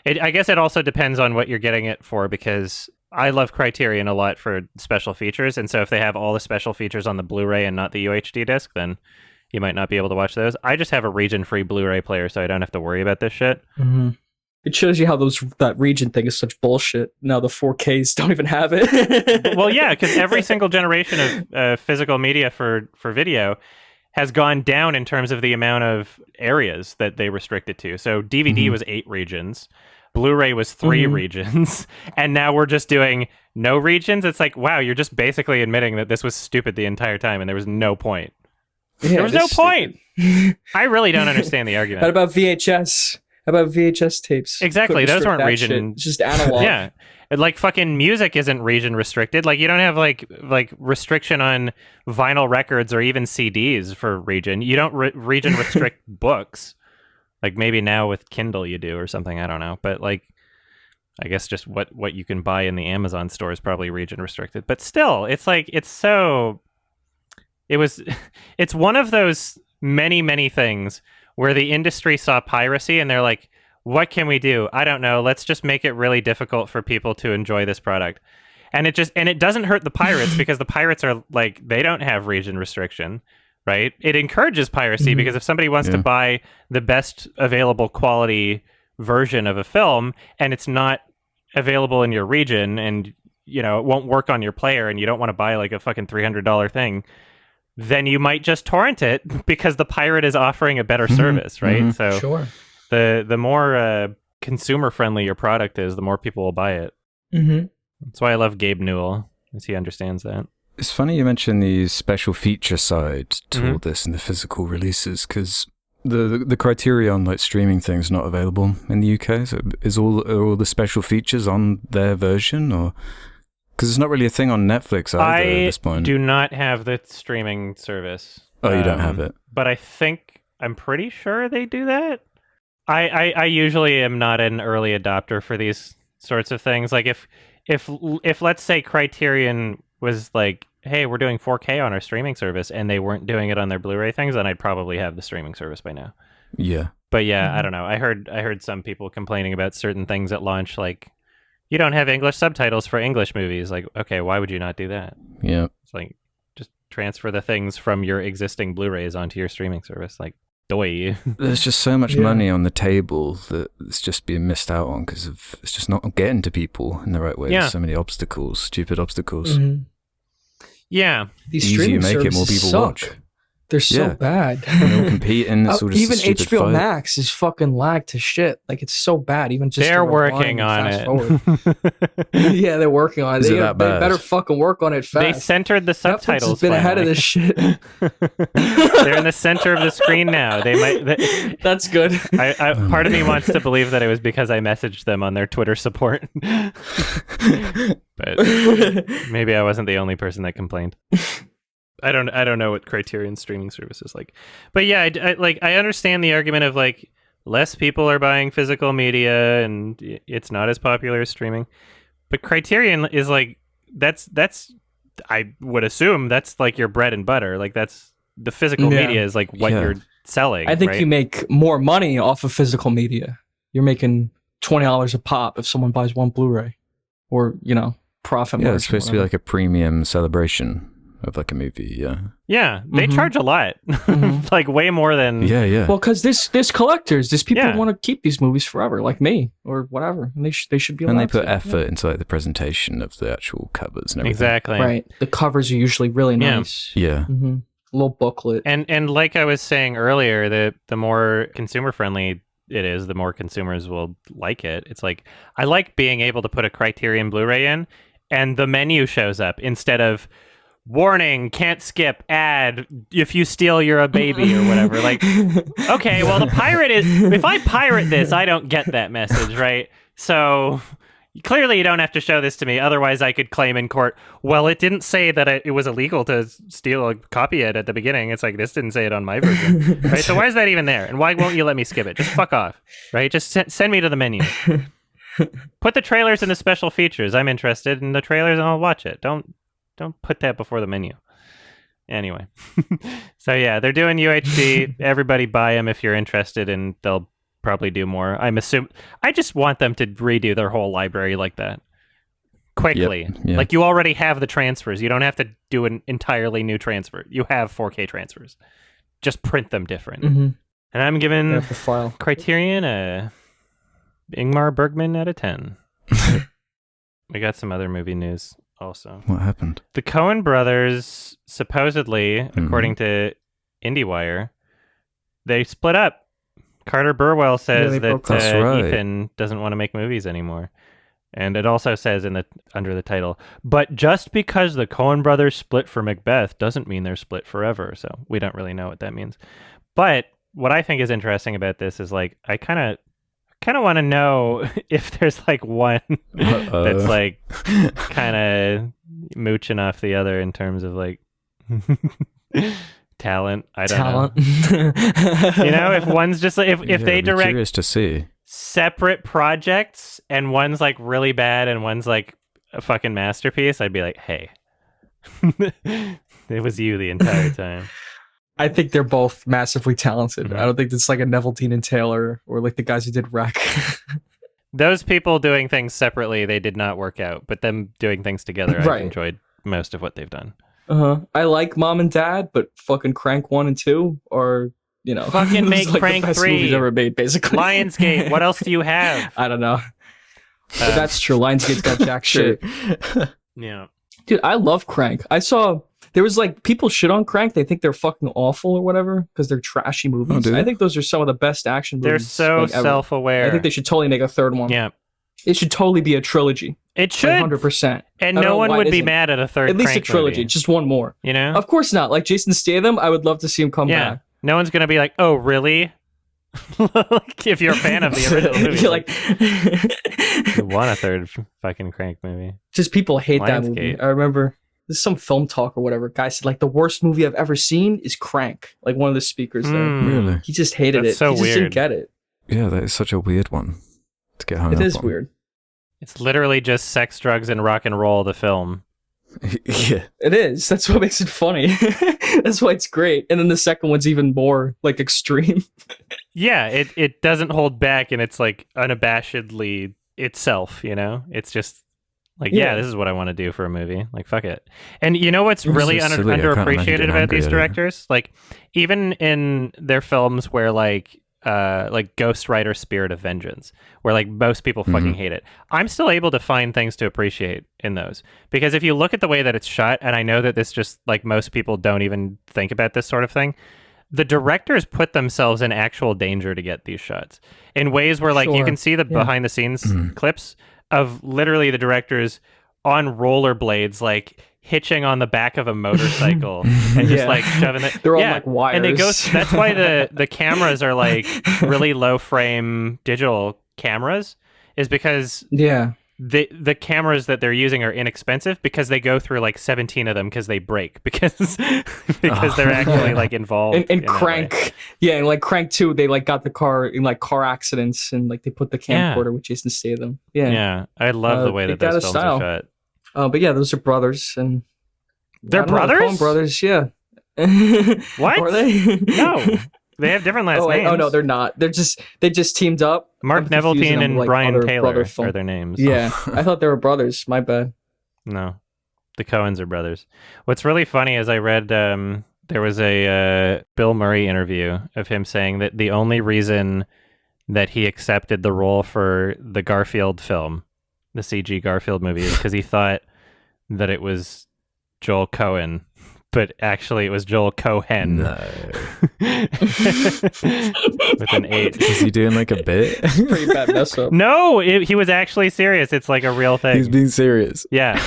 I guess it also depends on what you're getting it for, because I love Criterion a lot for special features, and so if they have all the special features on the Blu-ray and not the UHD disc, then you might not be able to watch those. I just have a region-free Blu-ray player, so I don't have to worry about this shit. Mm-hmm. It shows you how that region thing is such bullshit. Now the 4Ks don't even have it. Well, yeah, because every single generation of physical media for video has gone down in terms of the amount of areas that they restrict it to. So DVD was 8 regions. Blu-ray was 3 regions, and now we're just doing no regions. It's like, wow, you're just basically admitting that this was stupid the entire time, and there was no point. Yeah, there was no point. I really don't understand the argument. How about VHS? How about VHS tapes? Exactly, those weren't region. Shit. It's just analog. Yeah, like fucking music isn't region restricted. Like you don't have like restriction on vinyl records or even CDs for region. You don't region restrict books. Like maybe now with Kindle you do or something, I don't know. But like, I guess just what you can buy in the Amazon store is probably region restricted. But still, it's like, it's one of those many things where the industry saw piracy and they're like, what can we do? I don't know. Let's just make it really difficult for people to enjoy this product. And it doesn't hurt the pirates because the pirates are like, they don't have region restriction. Right? It encourages piracy because if somebody wants to buy the best available quality version of a film and it's not available in your region and, you know, it won't work on your player and you don't want to buy like a fucking $300 thing, then you might just torrent it because the pirate is offering a better service, right? So sure. The more consumer friendly your product is, the more people will buy it. That's why I love Gabe Newell, as he understands that. It's funny you mention the special feature side to all this and the physical releases, because the Criterion like streaming thing's not available in the UK. So are all the special features on their version, or because it's not really a thing on Netflix either at this point? I do not have the streaming service. Oh, you don't have it, but I'm pretty sure they do that. I usually am not an early adopter for these sorts of things. Like if let's say Criterion was like, hey, we're doing 4K on our streaming service, and they weren't doing it on their Blu-ray things, then I'd probably have the streaming service by now. Yeah. But yeah, I don't know. I heard some people complaining about certain things at launch, like, you don't have English subtitles for English movies. Like, okay, why would you not do that? Yeah. It's like, just transfer the things from your existing Blu-rays onto your streaming service. Like, doy. There's just so much money on the table that it's just being missed out on because it's just not getting to people in the right way. There's so many obstacles, stupid obstacles. Yeah. These easier you streaming make it, more people suck. watch. They're so bad. They're all competing. It's all just even a stupid HBO fight. Max is fucking lagged to shit. Like, it's so bad. Even just they're working on it. Yeah, they're working on it. Is They it that bad? better fucking work on it fast. They centered the subtitles. Netflix has been ahead of this shit. They're in the center of the screen now. That's good. Part of me wants to believe that it was because I messaged them on their Twitter support. But maybe I wasn't the only person that complained. I don't know what Criterion streaming service is like, but yeah, I understand the argument of like less people are buying physical media and it's not as popular as streaming, but Criterion is like that's I would assume that's like your bread and butter. Like that's the physical media is like what you're selling. I think right? you make more money off of physical media. You're making $20 a pop if someone buys one Blu-ray, or profit. Yeah, it's supposed to be like a premium celebration of like a movie. Yeah, they charge a lot, like way more than. Yeah. Well, because there's collectors, there's people who want to keep these movies forever, like me or whatever, and they should be allowed. And they put to. effort into like the presentation of the actual covers and everything. Exactly. Right. The covers are usually really nice. Yeah. A little booklet. And like I was saying earlier, the more consumer friendly it is, the more consumers will like it. It's like I like being able to put a Criterion Blu-ray in and the menu shows up instead of warning, can't skip, ad, if you steal, you're a baby or whatever. Like, okay, well, if I pirate this, I don't get that message, right? So clearly you don't have to show this to me. Otherwise, I could claim in court, well, it didn't say that it was illegal to steal or copy it at the beginning. It's like, this didn't say it on my version, right? So why is that even there? And why won't you let me skip it? Just fuck off, right? Just send me to the menu. Put the trailers in the special features. I'm interested in the trailers and I'll watch it. Don't put that before the menu. Anyway. So yeah, they're doing UHD. Everybody buy them if you're interested, and they'll probably do more. I just want them to redo their whole library like that. Quickly. Yep. Yeah. Like, you already have the transfers. You don't have to do an entirely new transfer. You have 4K transfers. Just print them different. Mm-hmm. And I'm giving the file. Criterion a Ingmar Bergman out of 10. We got some other movie news also. What happened? The Cohen brothers, supposedly, according to IndieWire, they split up. Carter Burwell says that Ethan doesn't want to make movies anymore. And it also says under the title, but just because the Cohen brothers split for Macbeth doesn't mean they're split forever. So we don't really know what that means. But what I think is interesting about this is, like, I kind of want to know if there's like one that's like kind of mooching off the other in terms of like talent. I don't know. You know, if one's just like, if they direct, curious to see separate projects and one's like really bad and one's like a fucking masterpiece, I'd be like, hey, it was you the entire time. I think they're both massively talented. Mm-hmm. I don't think it's like a Neville Dean and Taylor or like the guys who did Wreck. Those people doing things separately, they did not work out. But them doing things together, Right. I've enjoyed most of what they've done. I like Mom and Dad, but fucking Crank 1 and 2 are, you know, fucking make like Crank the best 3 movies ever made, basically. Lionsgate, what else do you have? I don't know. But that's true. Lionsgate's got jack shit. Yeah. Dude, I love Crank. I saw there was like people shit on Crank. They think they're fucking awful or whatever because they're trashy movies. I think those are some of the best action movies. They're so like, ever. self-aware. I think they should totally make a third one. Yeah. It should totally be a trilogy. It should. 100%. And no one would be mad at a third At least Crank a trilogy. movie. Just one more. You know? Of course not. Like Jason Statham, I would love to see him come back. No one's going to be like, oh, really? Like, if you're a fan of the original movie. You're like you want a third fucking Crank movie. Just people hate that Lionsgate. movie. I remember there's some film talk or whatever. Guy said like the worst movie I've ever seen is Crank. Like one of the speakers there. Really? He just hated That's it. so he just weird. didn't get it. Yeah, that is such a weird one to get hung up on. It is weird. It's literally just sex, drugs, and rock and roll, the film. Yeah. It is. That's what makes it funny. That's why it's great. And then the second one's even more like extreme. Yeah, it doesn't hold back, and it's like unabashedly itself, you know? It's just like, yeah, this is what I want to do for a movie. Like, fuck it. And you know what's really so silly, I can't imagine underappreciated getting about angry these at it. directors? Like, even in their films where like Ghost Rider Spirit of Vengeance, where like most people fucking hate it, I'm still able to find things to appreciate in those. Because if you look at the way that it's shot, and I know that this just like most people don't even think about this sort of thing, the directors put themselves in actual danger to get these shots in ways where like you can see the behind the scenes clips of literally the directors on rollerblades, like hitching on the back of a motorcycle and just like shoving it. They're on like wires. And they go. That's why the cameras are like really low frame digital cameras, is because the cameras that they're using are inexpensive because they go through like 17 of them because they break because they're actually like involved. And in Crank, and like Crank 2, they like got the car in like car accidents and like they put the camcorder with Jason Statham. Yeah, I love the way that those films are shot. But yeah, those are brothers, and they're brothers. Coen brothers, yeah. What? Are they? No, they have different last names. Oh no, they're not. They just teamed up. Mark Neveltine and like Brian other Taylor brother are their names. Yeah, I thought they were brothers. My bad. No, the Coens are brothers. What's really funny is I read there was a Bill Murray interview of him saying that the only reason that he accepted the role for the Garfield film, the CG Garfield movie, is because he thought that it was Joel Cohen but actually it was Joel Cohen. No. With an 8. Is he doing like a bit? Pretty bad mess up. No, he was actually serious. It's like a real thing. He's being serious. Yeah.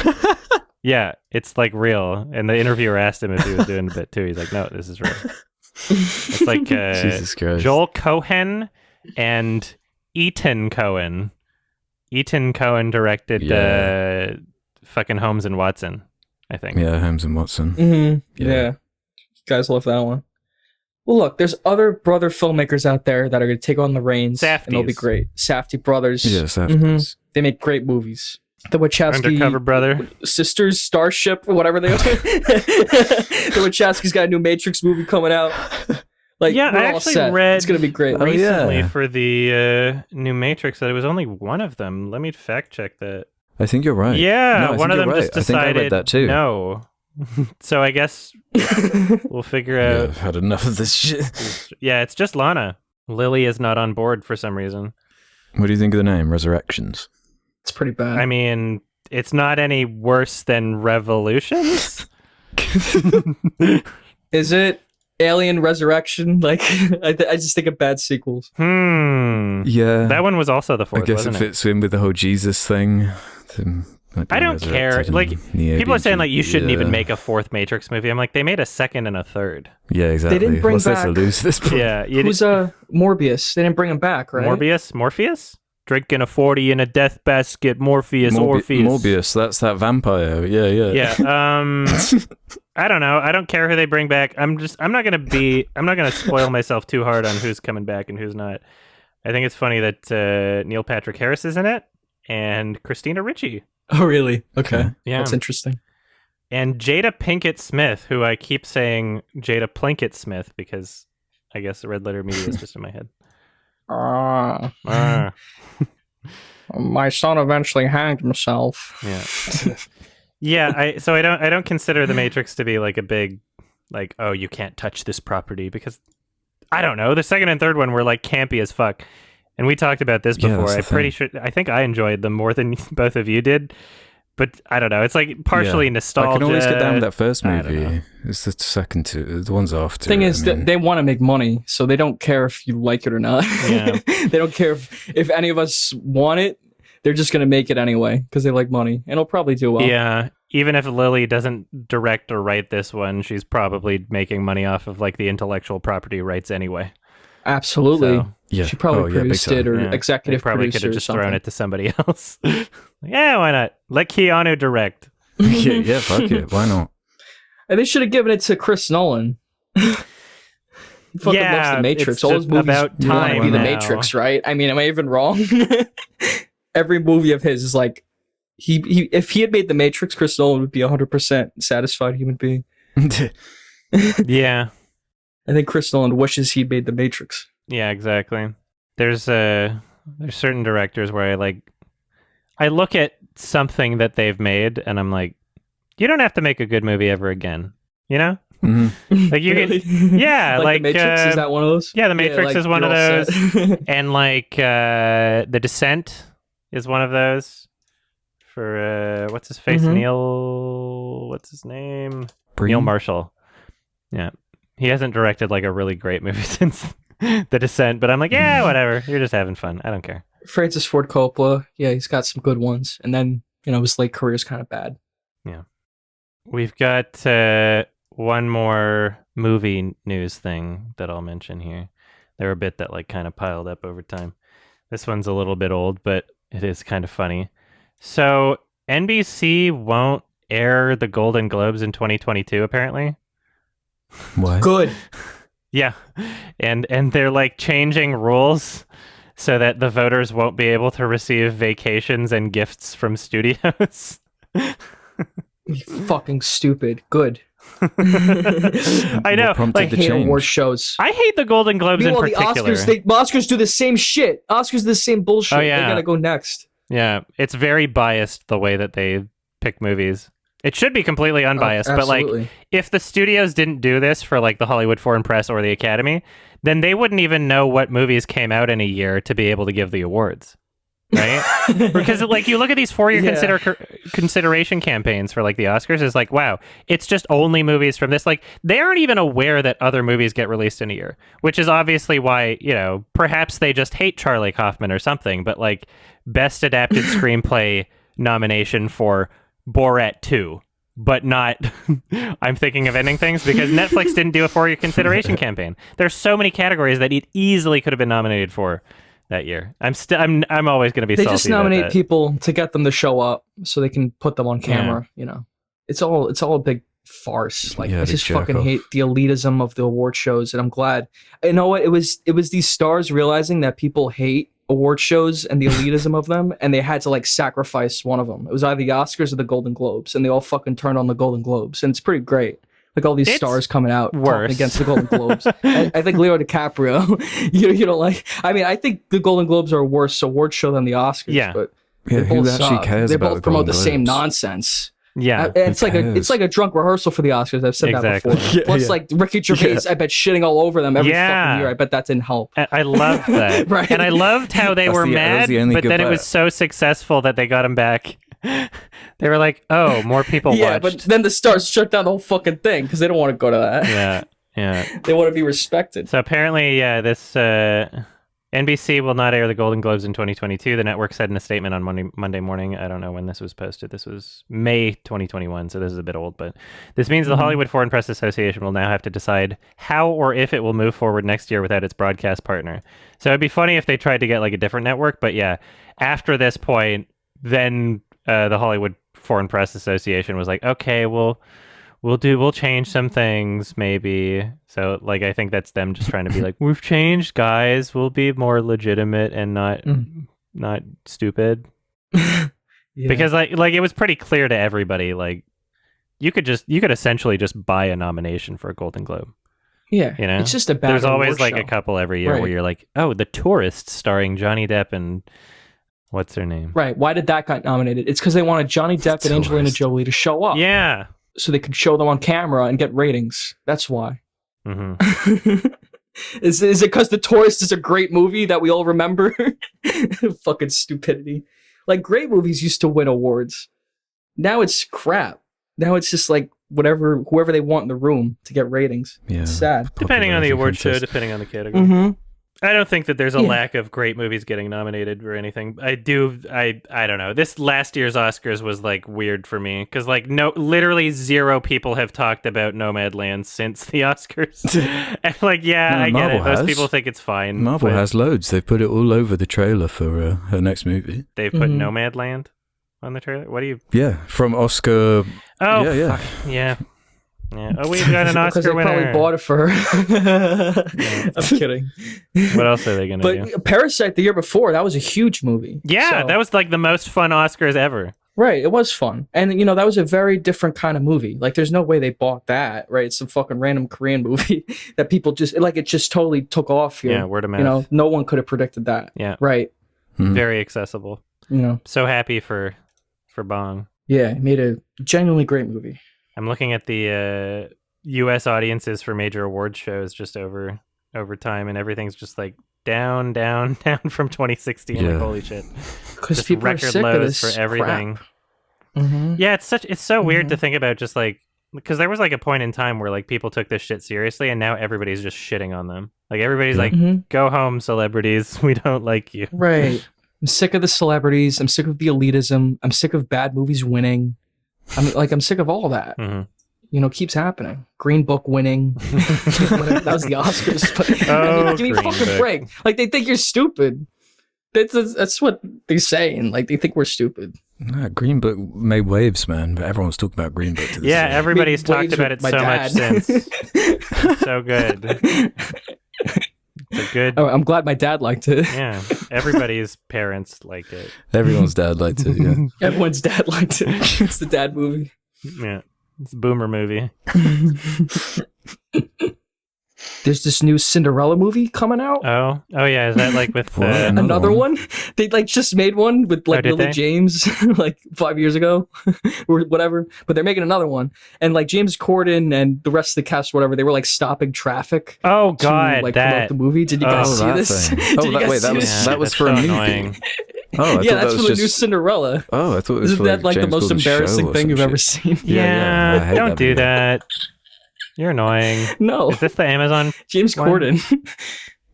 Yeah, it's like real. And the interviewer asked him if he was doing a bit too. He's like, no, this is real. It's like Jesus Christ. Joel Cohen and Ethan Cohen. Ethan Cohen directed fucking Holmes and Watson, I think. Yeah, Holmes and Watson. Mm-hmm. Yeah. Guys love that one. Well, look, there's other brother filmmakers out there that are going to take on the reins. Safdies. And they'll be great. Safdie brothers. Yeah, Safdies. They make great movies. The Wachowski Undercover Brother. Sisters, Starship, whatever they are. The Wachowski's got a new Matrix movie coming out. Like, Yeah, we're I all actually set. read It's going to be great. recently yeah. for the new Matrix that it was only one of them. Let me fact check that. I think you're right. Yeah, No, I one think of them you're just right. I think I decided read that too. no. So I guess we'll figure Yeah, out. I've had enough of this shit. Yeah, it's just Lana. Lily is not on board for some reason. What do you think of the name? Resurrections. It's pretty bad. I mean, it's not any worse than Revolutions. Is it Alien Resurrection? Like, I just think of bad sequels. Yeah. That one was also the fourth, I guess it wasn't fits in with the whole Jesus thing. I don't care. Like, people are saying like you shouldn't even make a fourth Matrix movie. I'm like, they made a second and a third. Yeah, exactly. They didn't bring What's there back- to lose this point? Yeah, Who's Morbius? They didn't bring him back, right? Morpheus? Drinking a 40 in a death basket, Orpheus. Morbius, that's that vampire. Yeah. Yeah. I don't know. I don't care who they bring back. I'm not gonna spoil myself too hard on who's coming back and who's not. I think it's funny that Neil Patrick Harris is in it and Christina Ricci. Oh, really? Okay. Yeah. That's interesting. And Jada Pinkett Smith, who I keep saying Jada Plinkett Smith because I guess the Red Letter Media is just in my head. Ah. My son eventually hanged himself. Yeah. Yeah, I don't consider the Matrix to be like a big like, oh, you can't touch this property because I don't know. The second and third one were like campy as fuck. And we talked about this Yeah, before. that's the I think I enjoyed them more than both of you did. But I don't know. It's like partially nostalgia. I can always get down with that first I don't know. movie. It's the second two. The ones after. Thing is, they want to make money, so they don't care if you like it or not. Yeah. They don't care if any of us want it. They're just going to make it anyway because they like money, and it'll probably do well. Yeah. Even if Lily doesn't direct or write this one, she's probably making money off of like the intellectual property rights anyway. Absolutely. So, yeah. She probably big produced it time. or yeah. executive They probably could producer have or just something. thrown it to somebody else. Yeah, why not? Let Keanu direct. yeah, fuck it. Why not? And they should have given it to Chris Nolan. He fucking loves the Matrix. it's All his just movies about want to time be the now. Matrix, right? I mean, am I even wrong? Every movie of his is like, he if he had made the Matrix, Chris Nolan would be 100% satisfied human being. Yeah. I think Chris Nolan wishes he'd made the Matrix. Yeah, exactly. There's certain directors where I look at something that they've made and I'm like, you don't have to make a good movie ever again. You know? Mhm. Like you Really? can, yeah, like the Matrix, is that one of those? yeah, The Matrix like, is one of you're all those. set. And like The Descent is one of those. For what's his face? Mhm. What's his name? Breen? Neil Marshall. Yeah. He hasn't directed like a really great movie since The Descent, but I'm like, yeah, whatever. You're just having fun. I don't care. Francis Ford Coppola, yeah, he's got some good ones. And then, his late career is kind of bad. We've got one more movie news thing that I'll mention here. There were a bit that like kind of piled up over time. This one's a little bit old, but it is kind of funny. So NBC won't air the Golden Globes in 2022, apparently. Why? Good. Yeah, and they're like changing rules so that the voters won't be able to receive vacations and gifts from studios. You fucking stupid. Good. I know. What prompted Like, the Hate change? award shows. I hate the Golden Globes in Meanwhile, the particular. Oscars do the same shit. Oscars do the same bullshit. Oh, yeah. They gotta go next. Yeah, it's very biased the way that they pick movies. It should be completely unbiased, but like Absolutely. if the studios didn't do this for like the Hollywood Foreign Press or the Academy, then they wouldn't even know what movies came out in a year to be able to give the awards. right? Because like you look at these 4-year Yeah. consideration campaigns for like the Oscars, is like, wow, it's just only movies from this. Like they aren't even aware that other movies get released in a year, which is obviously why, you know, perhaps they just hate Charlie Kaufman or something. But like best adapted screenplay nomination for Borat 2, but not I'm thinking of ending things, because Netflix didn't do a 4-year consideration campaign. There's so many categories that it easily could have been nominated for that year. I'm always going to be They salty just about nominate that. people to get them to show up so they can put them on camera. You know, it's all a big farce. Like Yeah, I they just jerk fucking off. hate the elitism of the award shows, and I'm glad. You know what? It was these stars realizing that people hate award shows and the elitism of them, and they had to like sacrifice one of them. It was either the Oscars or the Golden Globes, and they all fucking turned on the Golden Globes, and it's pretty great. Like all these It's stars coming out worse. against the Golden Globes. I think Leo DiCaprio, you don't like. I mean, I think the Golden Globes are a worse award show than the Oscars. Yeah. But Yeah, they who both actually suck. cares They about both the promote Golden the same Globes? nonsense. Yeah. It's like cares? a drunk rehearsal for the Oscars. I've said Exactly. that before. Plus, like Ricky Gervais, I bet shitting all over them every fucking year. I bet that didn't help. I loved that. Right. And I loved how they That's were that was mad, the only but good then it was part. so successful that they got him back. They were like, oh, more people Yeah, watched. but then the stars shut down the whole fucking thing because they don't want to go to that. Yeah. Yeah. They want to be respected. So apparently, this NBC will not air the Golden Globes in 2022. The network said in a statement on Monday morning. I don't know when this was posted. This was May 2021, so this is a bit old. But this means the Hollywood Foreign Press Association will now have to decide how or if it will move forward next year without its broadcast partner. So it'd be funny if they tried to get like a different network. But yeah, after this point, then the Hollywood Foreign Press Association was like, okay, we'll change some things maybe. So like I think that's them just trying to be like, we've changed, guys. We'll be more legitimate and not stupid. Yeah. Because like it was pretty clear to everybody, like you could essentially just buy a nomination for a Golden Globe. Yeah, You know? it's just a bad. There's always award like show. a couple every year Right. where you're like, oh, The Tourist starring Johnny Depp and what's her name? Right. Why did that get nominated? It's because they wanted Johnny Depp and Angelina Tourist. Jolie to show up. Yeah. So they could show them on camera and get ratings. That's why. hmm Is it because The Tourist is a great movie that we all remember? Fucking stupidity. Like great movies used to win awards. Now it's crap. Now it's just like whoever they want in the room to get ratings. Yeah. It's sad. Depending on the Popularity award show, contest. depending on the category. Mm-hmm. I don't think that there's a Yeah. lack of great movies getting nominated or anything. I don't know. This last year's Oscars was like weird for me because like literally zero people have talked about Nomadland since the Oscars. And like, yeah, No, I get Marvel it. Most has. people think it's fine. Marvel but has loads. They put it all over the trailer for her next movie. They've put Mhm. Nomadland on the trailer. What do you? Yeah, from Oscar. Oh, Yeah, yeah. fuck. Yeah. Yeah. Oh, we've got an Because Oscar they probably winner. bought it for her. I'm kidding. What else are they gonna do? But Parasite the year before, that was a huge movie. Yeah, So- that was like the most fun Oscars ever. Right, it was fun. And, you know, that was a very different kind of movie. Like, there's no way they bought that, right? It's some fucking random Korean movie that people just, like, it just totally took off here. Yeah, word of mouth. You know, no one could have predicted that. Yeah. Right. Hmm. Very accessible. You know, So happy for Bong. yeah, it made a genuinely great movie. I'm looking at the U.S. audiences for major award shows just over time, and everything's just like down from 2016. Like, Yeah. holy shit! Because Just people are record sick of lows this for everything. crap. Mm-hmm. Yeah, it's so weird Mhm. to think about. Just like because there was like a point in time where like people took this shit seriously, and now everybody's just shitting on them. Like everybody's Yeah. like, Mm-hmm. "Go home, celebrities. We don't like you." Right. I'm sick of the celebrities. I'm sick of the elitism. I'm sick of bad movies winning. I'm sick of all that. hmm You know, keeps happening. Green Book winning. Whatever, that was the Oscars. But I mean, give me a Green fucking Book. break. Like, they think you're stupid. That's what they're saying. Like, they think we're stupid. Nah, Green Book made waves, man. But everyone's talking about Green Book to this Yeah, day. everybody's Made talked waves about with it my so much dad. since. It's so good. It's a good. Oh, I'm glad my dad liked it. Yeah, everybody's parents like it. Everyone's dad liked it. Yeah. Everyone's dad liked it. It's the dad movie. Yeah, it's a boomer movie. There's this new Cinderella movie coming out. Oh yeah, is that like with What? Another one? They like just made one with like did Lily they? James like 5 years ago or whatever. But they're making another one, and like James Corden and the rest of the cast, whatever, they were like stopping traffic. Oh To god, like promote that the movie. Did you Oh, guys see that this? thing. Did Oh, you that- guys wait, that see was- this? that was that's for a so movie. annoying. Oh, I yeah, thought that's that for was the new Cinderella. Oh, I thought it was Isn't for, that like the James most Corden's show embarrassing or thing some you've ever shit. seen? Yeah, I hate don't that do video. that. You're annoying. No, Is this the Amazon? James one? Corden.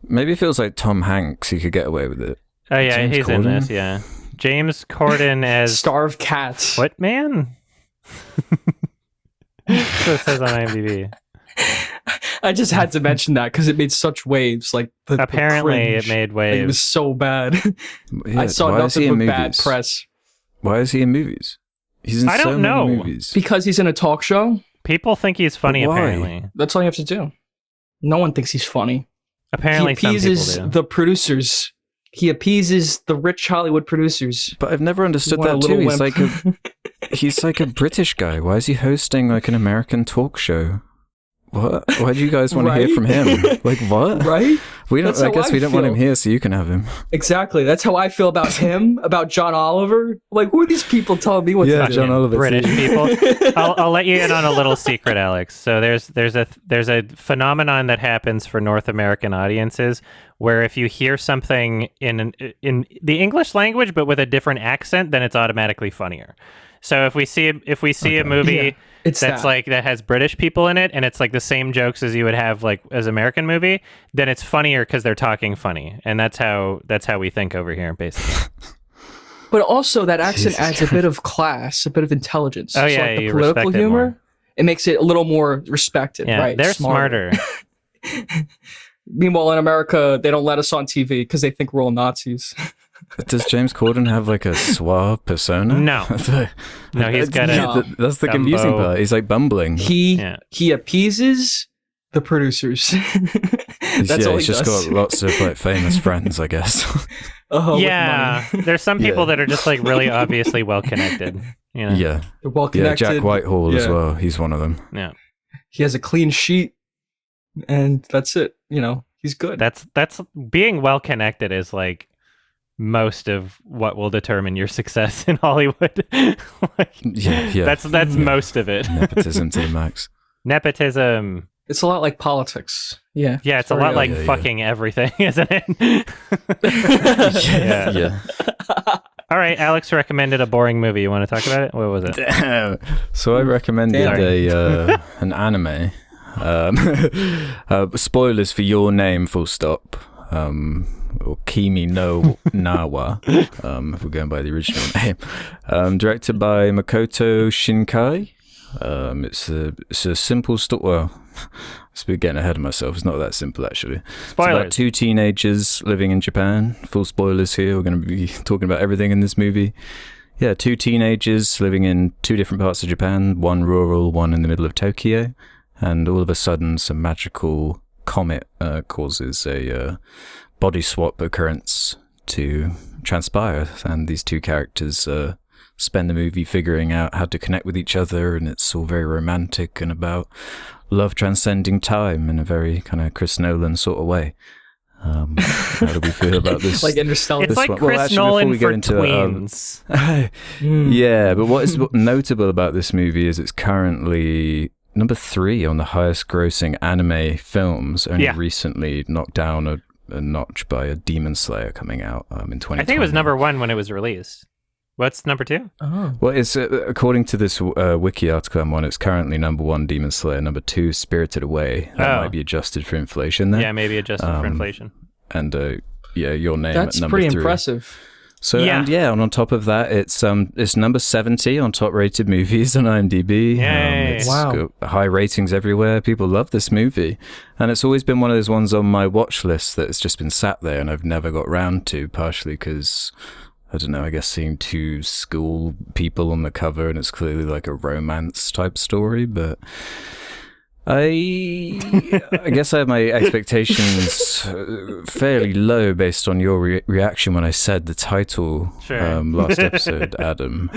Maybe it feels like Tom Hanks. He could get away with it. Oh yeah, James he's in Corden? this. Yeah, James Corden as Star of Cats. what man? That's what it says on IMDb. I just had to mention that because it made such waves. Like the Apparently, cringe. it made Like, it was waves. so bad. Yeah, I saw why is he nothing in but bad movies? press Why is he in movies? He's in I so don't many know. movies. Because he's in a talk show. People think he's funny. But why? Apparently, That's all you have to do. No one thinks he's funny. apparently, He some appeases people do. the producers. He appeases the rich Hollywood producers. But I've never understood Want a that too. little He's wimp. he's like a British guy. Why is he hosting like an American talk show? What? Why do you guys want to hear Right? from him? Like what? Right? We don't. That's I how guess I we don't want him feel. here, so you can have him. Exactly. That's how I feel about him, about John Oliver. Like, who are these people telling me what Yeah, to do? John Oliver. British people. I'll let you in on a little secret, Alex. So there's a phenomenon that happens for North American audiences where if you hear something in the English language but with a different accent, then it's automatically funnier. So if we see a movie Yeah, it's that's that. like that has British people in it and it's like the same jokes as you would have like as American movie, then it's funnier because they're talking funny, and that's how we think over here, basically. But also, that accent Jesus adds a bit of class, a bit of intelligence. Oh, So, yeah, like the you political respect it humor, more. it makes it a little more respected. Yeah, right? they're smarter. Meanwhile, in America, they don't let us on TV because they think we're all Nazis. Does James Corden have like a suave persona? No. No, he's got a That's the confusing gumbo. part. He's like bumbling. Yeah. He appeases the producers. That's all He's he just does. got lots of like famous friends, I guess. Oh, with Yeah, money. there's some people Yeah. that are just like really obviously well connected. You know? Yeah, They're well yeah. connected. Jack Whitehall as Yeah. well. He's one of them. Yeah. He has a clean sheet, and that's it. You know, he's good. That's being well connected is like most of what will determine your success in Hollywood. Like, Yeah. That's most of it. Nepotism to the max. Nepotism. It's a lot like politics. Yeah. Yeah, it's a Sorry, lot like yeah. fucking everything, isn't it? Yeah. Yeah. Oh, All right, Alex recommended a boring movie. You want to talk about it? What was it? So I recommended Damn. an anime. Spoilers for Your Name, full stop. Or Kimi no Nawa, if we're going by the original name. Directed by Makoto Shinkai. It's a simple story. Well, I'm getting ahead of myself. It's not that simple, actually. It's about Spoilers. two teenagers living in Japan. Full spoilers here. We're going to be talking about everything in this movie. Yeah, two teenagers living in two different parts of Japan, one rural, one in the middle of Tokyo. And all of a sudden, some magical comet causes a body swap occurrence to transpire. And these two characters spend the movie figuring out how to connect with each other. And it's all very romantic and about love transcending time in a very kind of Chris Nolan sort of way. How do we feel about this? like Interstellar. It's This like one- well, Chris actually, before Nolan we get for into, tweens. Yeah, but what is notable about this movie is it's currently number 3 on the highest grossing anime films, only Yeah. recently knocked down a notch by a Demon Slayer coming out in 2020. I think it was number 1 when it was released. What's number 2? Oh. Well, it's according to this wiki article I'm on, it's currently number 1 Demon Slayer, number 2 Spirited Away. That Oh. might be adjusted for inflation there. Yeah, maybe adjusted for inflation. And Your Name That's at number pretty 3. impressive. So Yeah. and on top of that, it's number 70 on top rated movies on IMDb. Yay. It's Wow. got high ratings everywhere. People love this movie, and it's always been one of those ones on my watch list that's just been sat there and I've never got round to. Partially because I don't know. I guess seeing two school people on the cover and it's clearly like a romance type story, but. I guess I have my expectations fairly low based on your reaction when I said the title Sure. last episode, Adam.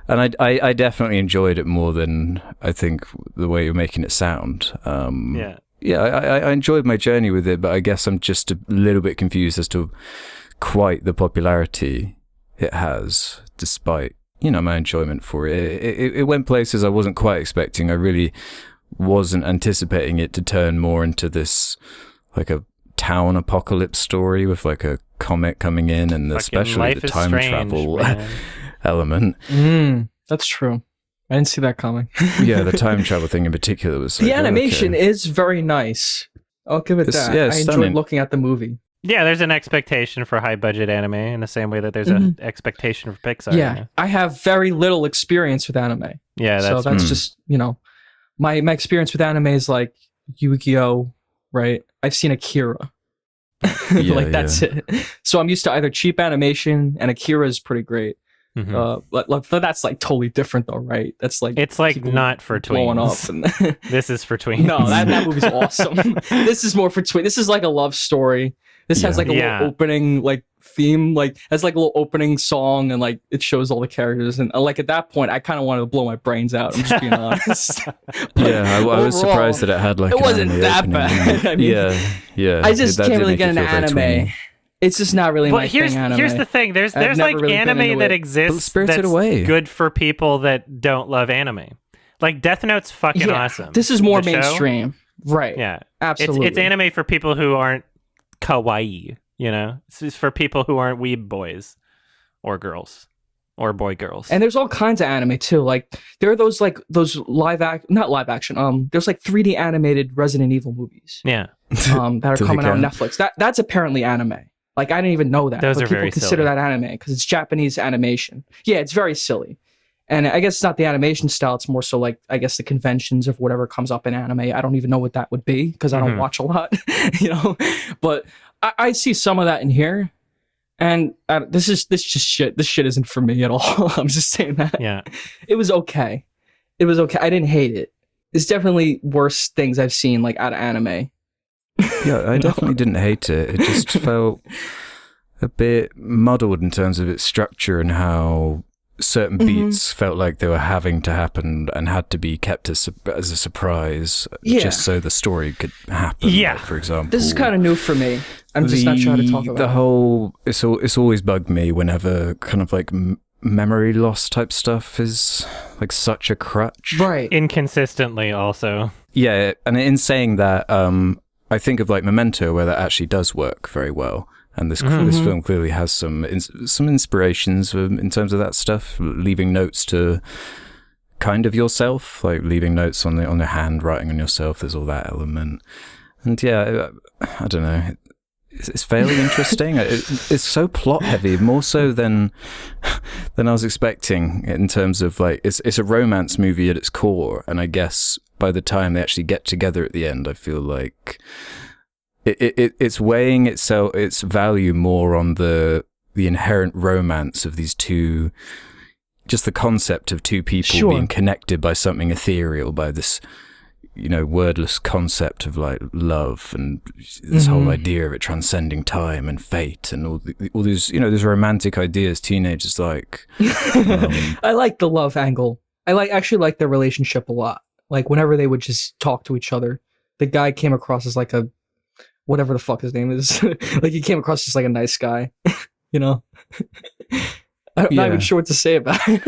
And I definitely enjoyed it more than I think the way you're making it sound. Yeah. Yeah, I enjoyed my journey with it, but I guess I'm just a little bit confused as to quite the popularity it has, despite, my enjoyment for it. It went places I wasn't quite expecting. I really wasn't anticipating it to turn more into this like a town apocalypse story with like a comet coming in, and Fucking especially Life the is time Strange, travel man. element. That's true. I didn't see that coming. Yeah, the time travel thing in particular was like, The animation okay. is very nice. I'll give it that. Yeah, I stunning. enjoyed looking at the movie. Yeah, there's an expectation for high budget anime in the same way that there's an expectation for Pixar. Yeah, You know? I have very little experience with anime. Yeah, that's so that's just, my experience with anime is like Yu-Gi-Oh, right? I've seen Akira. Yeah, that's it. So I'm used to either cheap animation, and Akira is pretty great. But that's like totally different though, right? That's like it's like people not for blowing tweens. up. And This is for tweens. no, that movie's awesome. This is more for tweens. This is like a love story. This has like a little opening like theme, like has like a little opening song, and like it shows all the characters. And like at that point, I kind of wanted to blow my brains out. I'm just being honest. I was surprised that it had like it an wasn't anime that opening. bad. I mean, yeah. I just That can't did really make get it into feel very anime. tweeny. It's just not really my thing. Anime. Here's the thing. There's I've like never really been anime into that it. exists Spirited that's Away. good for people that don't love anime. Like Death Note's fucking awesome. This is more The show? mainstream, right? Yeah, absolutely. It's anime for people who aren't kawaii. You know, it's for people who aren't weeb boys or girls or boy girls. And there's all kinds of anime too. Like there are those not live action. There's like 3D animated Resident Evil movies. Yeah. That are coming out on Netflix. That's apparently anime. Like I didn't even know that. Those but are people very consider silly. that anime because it's Japanese animation. Yeah, it's very silly. And I guess it's not the animation style. It's more so like, I guess the conventions of whatever comes up in anime. I don't even know what that would be because I don't watch a lot, But I see some of that in here. And this just shit. This shit isn't for me at all. I'm just saying that. Yeah. It was okay. I didn't hate it. It's definitely worse things I've seen like out of anime. Yeah, I definitely didn't hate it. It just felt a bit muddled in terms of its structure and how certain beats felt like they were having to happen and had to be kept as a surprise just so the story could happen. Yeah. Like, for example, This is kind of new for me. I'm just not sure how to talk about the whole. It's always bugged me whenever kind of like memory loss type stuff is like such a crutch. Right. Inconsistently, also. Yeah, and in saying that, I think of like Memento, where that actually does work very well. And this film clearly has some inspirations in terms of that stuff, leaving notes to kind of yourself, like leaving notes on the handwriting on yourself. There's all that element, and yeah, I don't know. It's fairly interesting. It's so plot heavy, more so than I was expecting. In terms of like, it's a romance movie at its core, and I guess by the time they actually get together at the end, I feel like it's weighing its value more on the inherent romance of these two, just the concept of two people being connected by something ethereal, by this, wordless concept of like love and this whole idea of it transcending time and fate and all these, these romantic ideas teenagers like. I like the love angle. I actually like their relationship a lot. Like whenever they would just talk to each other, the guy came across as like a, whatever the fuck his name is. Like he came across just like a nice guy, I'm not even sure what to say about it.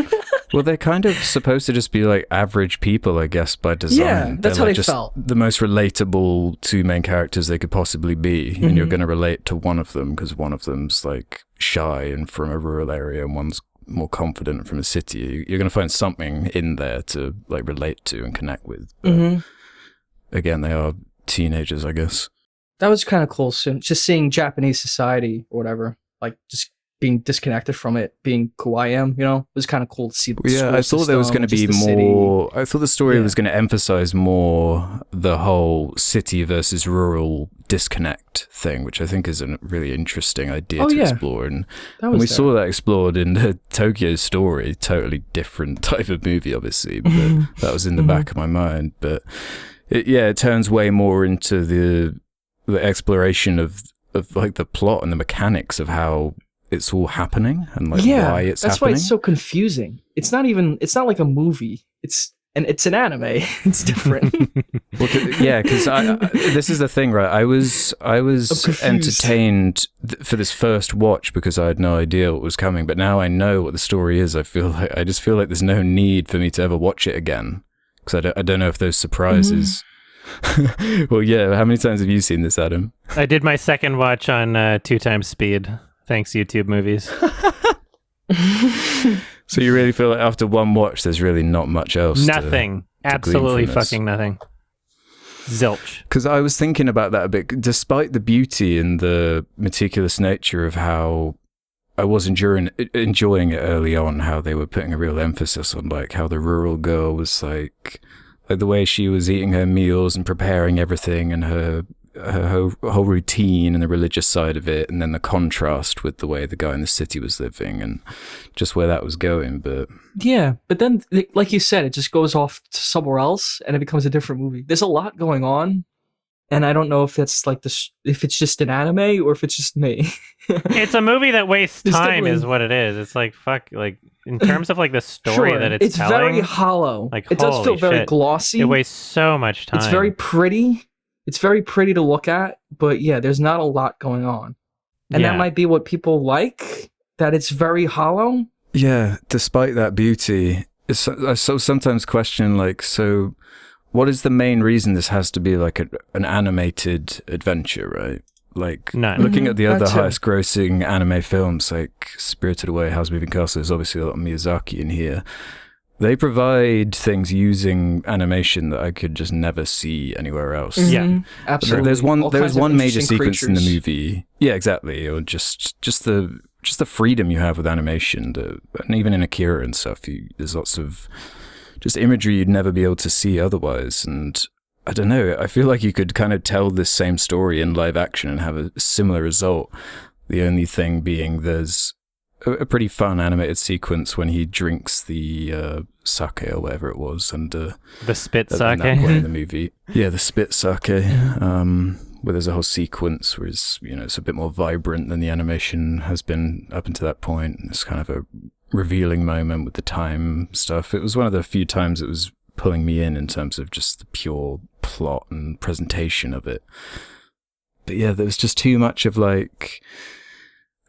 Well, they're kind of supposed to just be like average people, I guess, by design. Yeah, that's how like they just felt. The most relatable two main characters they could possibly be, and you're going to relate to one of them because one of them's like shy and from a rural area, and one's more confident and from a city. You're going to find something in there to like relate to and connect with. But again, they are teenagers, I guess. That was kind of cool. So just seeing Japanese society or whatever, like just being disconnected from it, being who I am, it was kind of cool to see. I thought there was going to be more. I thought the story was going to emphasize more the whole city versus rural disconnect thing, which I think is a really interesting idea to explore. And we saw that explored in the Tokyo Story, totally different type of movie, obviously, but that was in the back of my mind. But it turns way more into the exploration of like the plot and the mechanics of how it's all happening and like why it's that's happening. Why it's so confusing. It's not like a movie. It's an anime. It's different. Because this is the thing, right? I was entertained for this first watch because I had no idea what was coming, but now I know what the story is. I just feel like there's no need for me to ever watch it again because I don't know if those surprises Well, yeah. How many times have you seen this, Adam? I did my second watch on 2 times speed. Thanks, YouTube movies. So you really feel like after one watch, there's really not much else. Nothing. Absolutely fucking nothing. Zilch. Because I was thinking about that a bit. Despite the beauty and the meticulous nature of how I was enjoying it early on, how they were putting a real emphasis on like how the rural girl was like the way she was eating her meals and preparing everything, and her whole routine and the religious side of it, and then the contrast with the way the guy in the city was living and just where that was going. But yeah, but then like you said, it just goes off to somewhere else and it becomes a different movie. There's a lot going on, and I don't know if that's like this, if it's just an anime or if it's just me. It's a movie that wastes time is what it is. It's like fuck, like in terms of like the story sure, that it's telling, very hollow. Like it does feel very shit. glossy. It wastes so much time. It's very pretty. It's very pretty to look at, but yeah, there's not a lot going on. And that might be what people like, that it's very hollow. Yeah, despite that beauty, I so sometimes question, like, so what is the main reason this has to be like an animated adventure, right? Like, looking at the other highest grossing anime films, like Spirited Away, Howl's Moving Castle, there's obviously a lot of Miyazaki in here. They provide things using animation that I could just never see anywhere else. Yeah, absolutely. There's one major sequence in the movie. Yeah, exactly. Or just the freedom you have with animation, and even in Akira and stuff, there's lots of just imagery you'd never be able to see otherwise. And I don't know, I feel like you could kind of tell this same story in live action and have a similar result. The only thing being there's a pretty fun animated sequence when he drinks the sake or whatever it was, and the spit sake at that point in the movie. Yeah, the spit sake. Where there's a whole sequence where it's a bit more vibrant than the animation has been up until that point. It's kind of a revealing moment with the time stuff. It was one of the few times it was pulling me in terms of just the pure plot and presentation of it. But yeah, there was just too much of like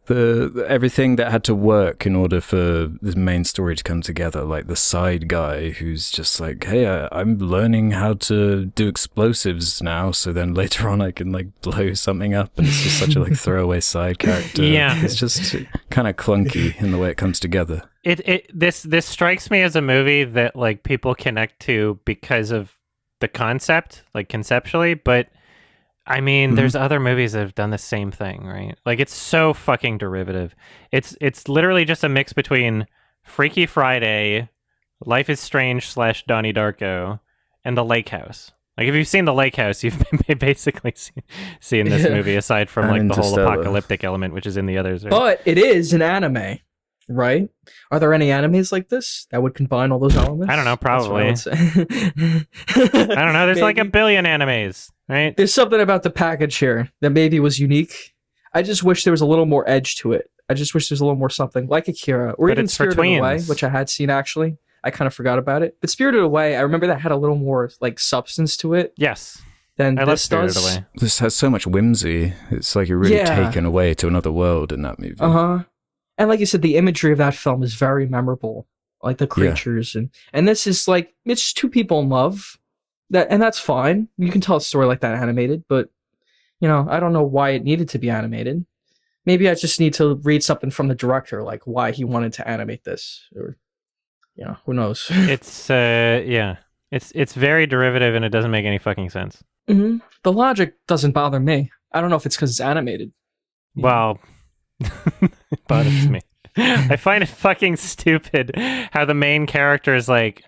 the everything that had to work in order for this main story to come together, like the side guy who's just like, hey, I'm learning how to do explosives now, so then later on I can like blow something up, and it's just such a like throwaway side character. Yeah, it's just kind of clunky in the way it comes together. This strikes me as a movie that like people connect to because of the concept, like conceptually, but I mean, there's other movies that have done the same thing, right? Like, it's so fucking derivative. It's literally just a mix between Freaky Friday, Life is Strange / Donnie Darko, and The Lake House. Like, if you've seen The Lake House, you've basically seen this movie, aside from like the whole apocalyptic element, which is in the others. Right? But it is an anime, right? Are there any animes like this that would combine all those elements? I don't know, probably. I don't know. There's like a billion animes. Right? There's something about the package here that maybe was unique. I just wish there was a little more edge to it. I just wish there was a little more something like Akira, or even Spirited Away, which I had seen actually. I kind of forgot about it. But Spirited Away, I remember that had a little more like substance to it. Yes. Than I this love does. Spirited Away. This has so much whimsy. It's like you're really taken away to another world in that movie. And like you said, the imagery of that film is very memorable. Like the creatures and this is like, it's just two people in love. And that's fine. You can tell a story like that animated, but I don't know why it needed to be animated. Maybe I just need to read something from the director, like why he wanted to animate this, or who knows? It's it's very derivative and it doesn't make any fucking sense. Mm-hmm. The logic doesn't bother me. I don't know if it's because it's animated. Well, it bothers me. I find it fucking stupid how the main character is like,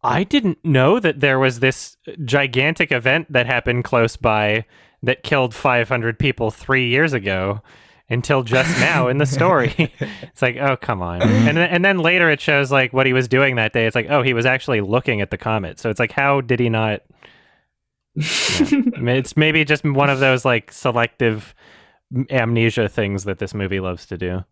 I didn't know that there was this gigantic event that happened close by that killed 500 people 3 years ago until just now in the story. It's like, oh, come on. And then later it shows like what he was doing that day. It's like, oh, he was actually looking at the comet. So it's like, how did he not? I mean, it's maybe just one of those like selective amnesia things that this movie loves to do.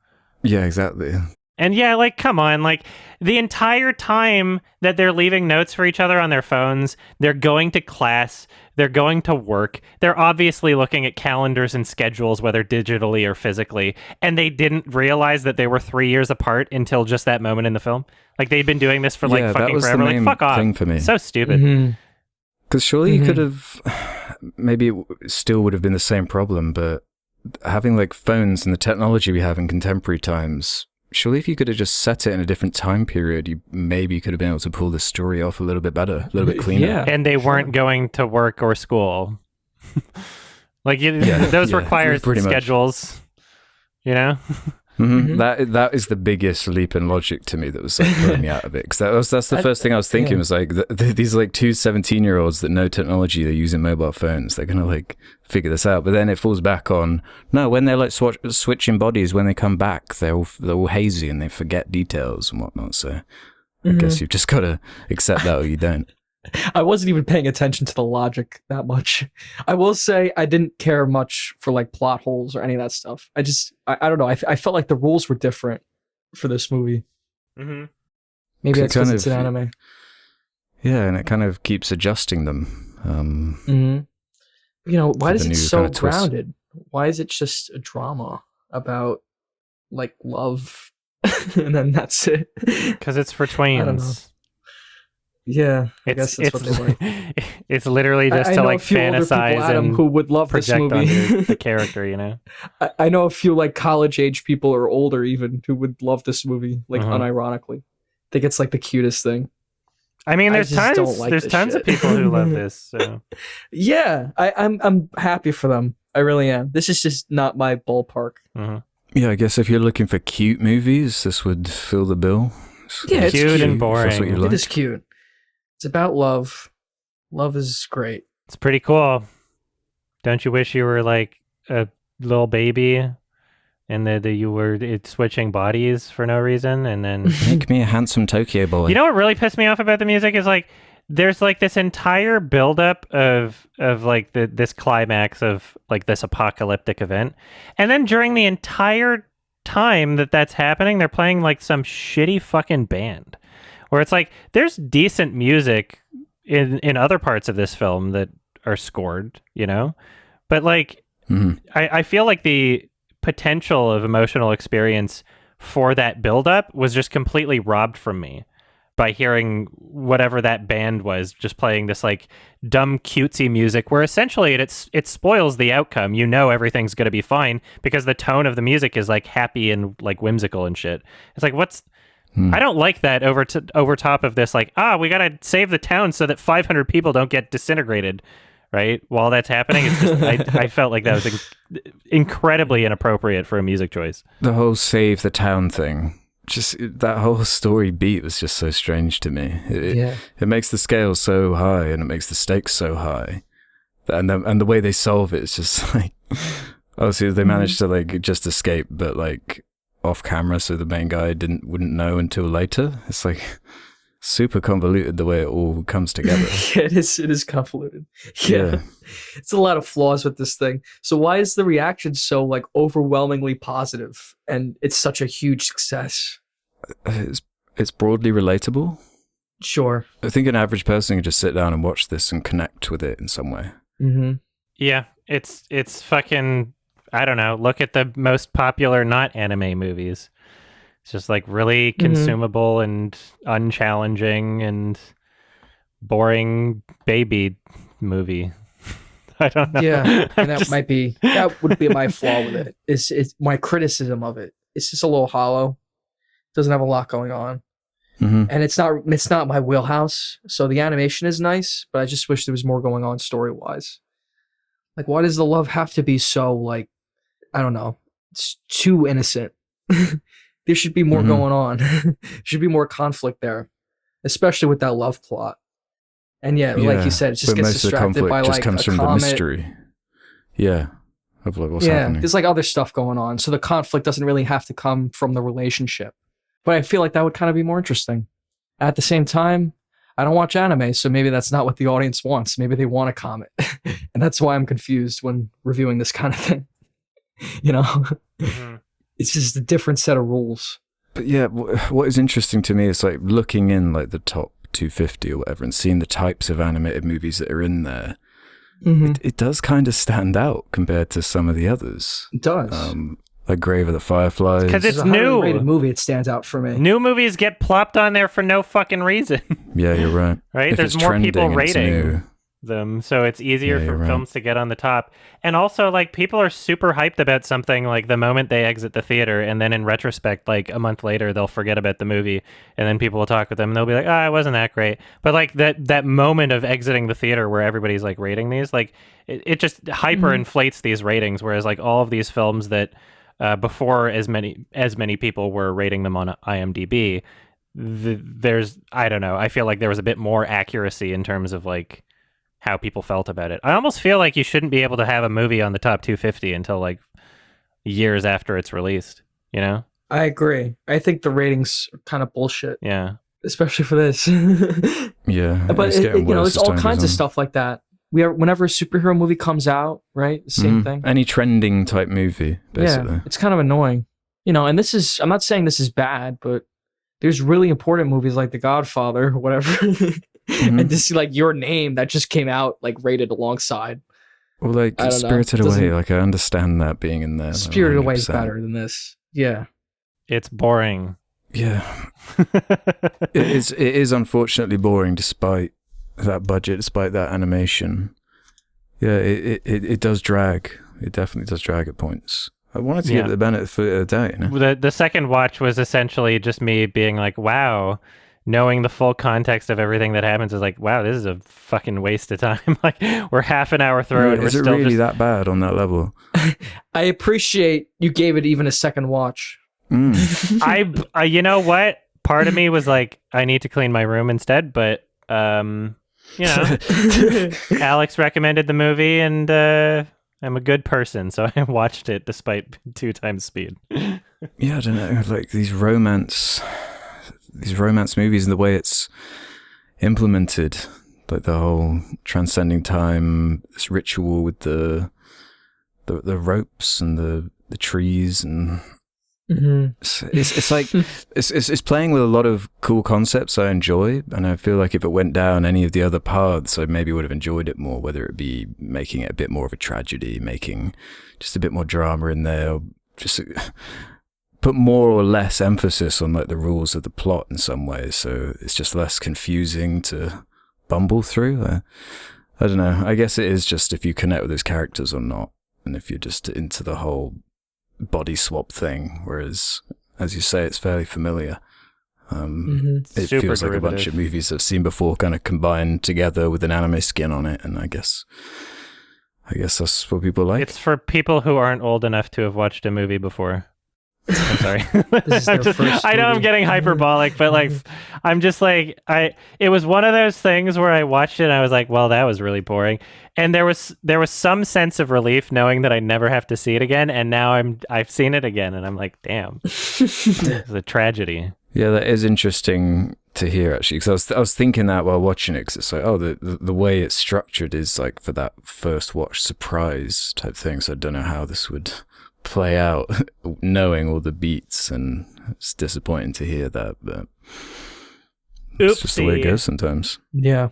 Yeah, exactly. And yeah, like, come on, like, the entire time that they're leaving notes for each other on their phones, they're going to class, they're going to work, they're obviously looking at calendars and schedules, whether digitally or physically, and they didn't realize that they were 3 years apart until just that moment in the film. Like, they'd been doing this for, like, fucking forever. Like, fuck off. Thing for me. So stupid. Mm-hmm. Because surely you could have, maybe it still would have been the same problem, but having like phones and the technology we have in contemporary times, surely if you could have just set it in a different time period, you maybe could have been able to pull this story off a little bit better, a little bit cleaner. Yeah. And they weren't going to work or school. Like those require schedules, you know? That is the biggest leap in logic to me that was like pulling me out of it, because that's the first thing I was thinking was like these like two 17-year-olds that know technology, they're using mobile phones, they're gonna like figure this out. But then it falls back on no, when they're like switching bodies, when they come back they're all hazy and they forget details and whatnot. So I guess you've just got to accept that or you don't. I wasn't even paying attention to the logic that much. I will say I didn't care much for like plot holes or any of that stuff. I don't know. I felt like the rules were different for this movie. Maybe that's because it's an anime. Yeah, and it kind of keeps adjusting them. You know, why is it so kind of grounded? Why is it just a drama about like love and then that's it? Because it's for tweens. Yeah, I guess that's what they like. It's literally just to like fantasize and who would love this project movie. onto the character, you know. I know a few like college age people or older even who would love this movie, like unironically. I think it's like the cutest thing. I mean, there's tons of people who love this. So. Yeah, I'm happy for them. I really am. This is just not my ballpark. Yeah, I guess if you're looking for cute movies, this would fill the bill. Yeah, it's cute and boring. It is cute. It's about love. Love is great. It's pretty cool. Don't you wish you were like a little baby and that you were switching bodies for no reason and then... Make me a handsome Tokyo boy. You know what really pissed me off about the music is like there's like this entire buildup of like this climax of like this apocalyptic event. And then during the entire time that's happening, they're playing like some shitty fucking band. Where it's like, there's decent music in other parts of this film that are scored, you know? But like, I feel like the potential of emotional experience for that buildup was just completely robbed from me by hearing whatever that band was just playing this like dumb cutesy music where essentially it spoils the outcome. You know everything's going to be fine because the tone of the music is like happy and like whimsical and shit. It's like, I don't like that over top of this, like, we got to save the town so that 500 people don't get disintegrated, right? While that's happening, it's just, I felt like that was incredibly inappropriate for a music choice. The whole save the town thing, just that whole story beat was just so strange to me. It makes the scale so high and it makes the stakes so high. And the way they solve it is just like, obviously they managed to like just escape, but like, off camera, so the main guy wouldn't know until later. It's like super convoluted the way it all comes together. Yeah, it is convoluted. Yeah. It's a lot of flaws with this thing. So why is the reaction so like overwhelmingly positive and it's such a huge success? It's broadly relatable. Sure. I think an average person can just sit down and watch this and connect with it in some way. Yeah, it's fucking, I don't know, look at the most popular not anime movies. It's just like really consumable and unchallenging and boring baby movie. I don't know. Yeah, and that would be my flaw with it. It's my criticism of it. It's just a little hollow. Doesn't have a lot going on. And it's not my wheelhouse. So the animation is nice, but I just wish there was more going on story-wise. Like, why does the love have to be so like, I don't know. It's too innocent. There should be more going on. There should be more conflict there, especially with that love plot. And like you said, it just gets distracted by like comes a from comet. the mystery. Yeah, of like what's happening. There's like other stuff going on, so the conflict doesn't really have to come from the relationship. But I feel like that would kind of be more interesting. At the same time, I don't watch anime, so maybe that's not what the audience wants. Maybe they want a comet, and that's why I'm confused when reviewing this kind of thing. You know, it's just a different set of rules. But yeah, what is interesting to me is like looking in like the top 250 or whatever and seeing the types of animated movies that are in there. It does kind of stand out compared to some of the others. It does. Like Grave of the Fireflies. Because it's a new. Rated movie, it stands out for me. New movies get plopped on there for no fucking reason. Yeah, you're right. Right? If There's it's more people trending and it's rating new. them, so it's easier Yeah, for you're right. films to get on the top. And also, like, people are super hyped about something like the moment they exit the theater, and then in retrospect, like a month later, they'll forget about the movie, and then people will talk with them, and they'll be like, "Ah, it wasn't that great." But like that moment of exiting the theater where everybody's like rating these, like it just hyper inflates these ratings. Whereas like all of these films that before as many people were rating them on IMDb, there's, I don't know, I feel like there was a bit more accuracy in terms of like how people felt about it. I almost feel like you shouldn't be able to have a movie on the top 250 until like years after it's released, you know? I agree. I think the ratings are kind of bullshit, Yeah. especially for this. Yeah, But it's getting worse it's as all time kinds goes of on. stuff like that. Whenever a superhero movie comes out, right? Same thing. Any trending type movie, basically. Yeah, it's kind of annoying. And I'm not saying this is bad, but there's really important movies like The Godfather or whatever. And to see like Your Name that just came out like rated alongside. Or like I don't know. Spirited Away, like I understand that being in there. Spirited Away is 100%. better than this. Yeah. It's boring. Yeah. It is unfortunately boring despite that budget, despite that animation. Yeah, it does drag. It definitely does drag at points. I wanted to give it the benefit of the doubt, you know? The second watch was essentially just me being like, wow, knowing the full context of everything that happens is like, wow, this is a fucking waste of time. Like, we're half an hour through and we're is it still really just... that bad on that level? I appreciate you gave it even a second watch. I you know what? Part of me was like, I need to clean my room instead, but Alex recommended the movie, and I'm a good person, so I watched it despite 2 times speed. Yeah, I don't know, like these romance movies and the way it's implemented, like the whole transcending time, this ritual with the ropes and the trees, and it's like it's playing with a lot of cool concepts I enjoy, and I feel like if it went down any of the other paths, I maybe would have enjoyed it more, whether it be making it a bit more of a tragedy, making just a bit more drama in there, or just put more or less emphasis on like the rules of the plot in some ways, so it's just less confusing to bumble through. I don't know, I guess it is just if you connect with those characters or not, and if you're just into the whole body swap thing, whereas as you say, it's fairly familiar. It Super feels like a bunch derivative. of movies I've seen before kind of combined together with an anime skin on it, and I guess that's what people like. It's for people who aren't old enough to have watched a movie before. I'm sorry. This is their first I know I'm movie. getting hyperbolic, but like, I'm just like, it was one of those things where I watched it and I was like, well, that was really boring. And there was some sense of relief knowing that I never have to see it again. And now I've seen it again and I'm like, damn, it's a tragedy. Yeah, that is interesting to hear actually, because I was thinking that while watching it, because it's like, oh, the way it's structured is like for that first watch surprise type thing. So I don't know how this would play out knowing all the beats, and it's disappointing to hear that, but it's just the way it goes sometimes. Yeah.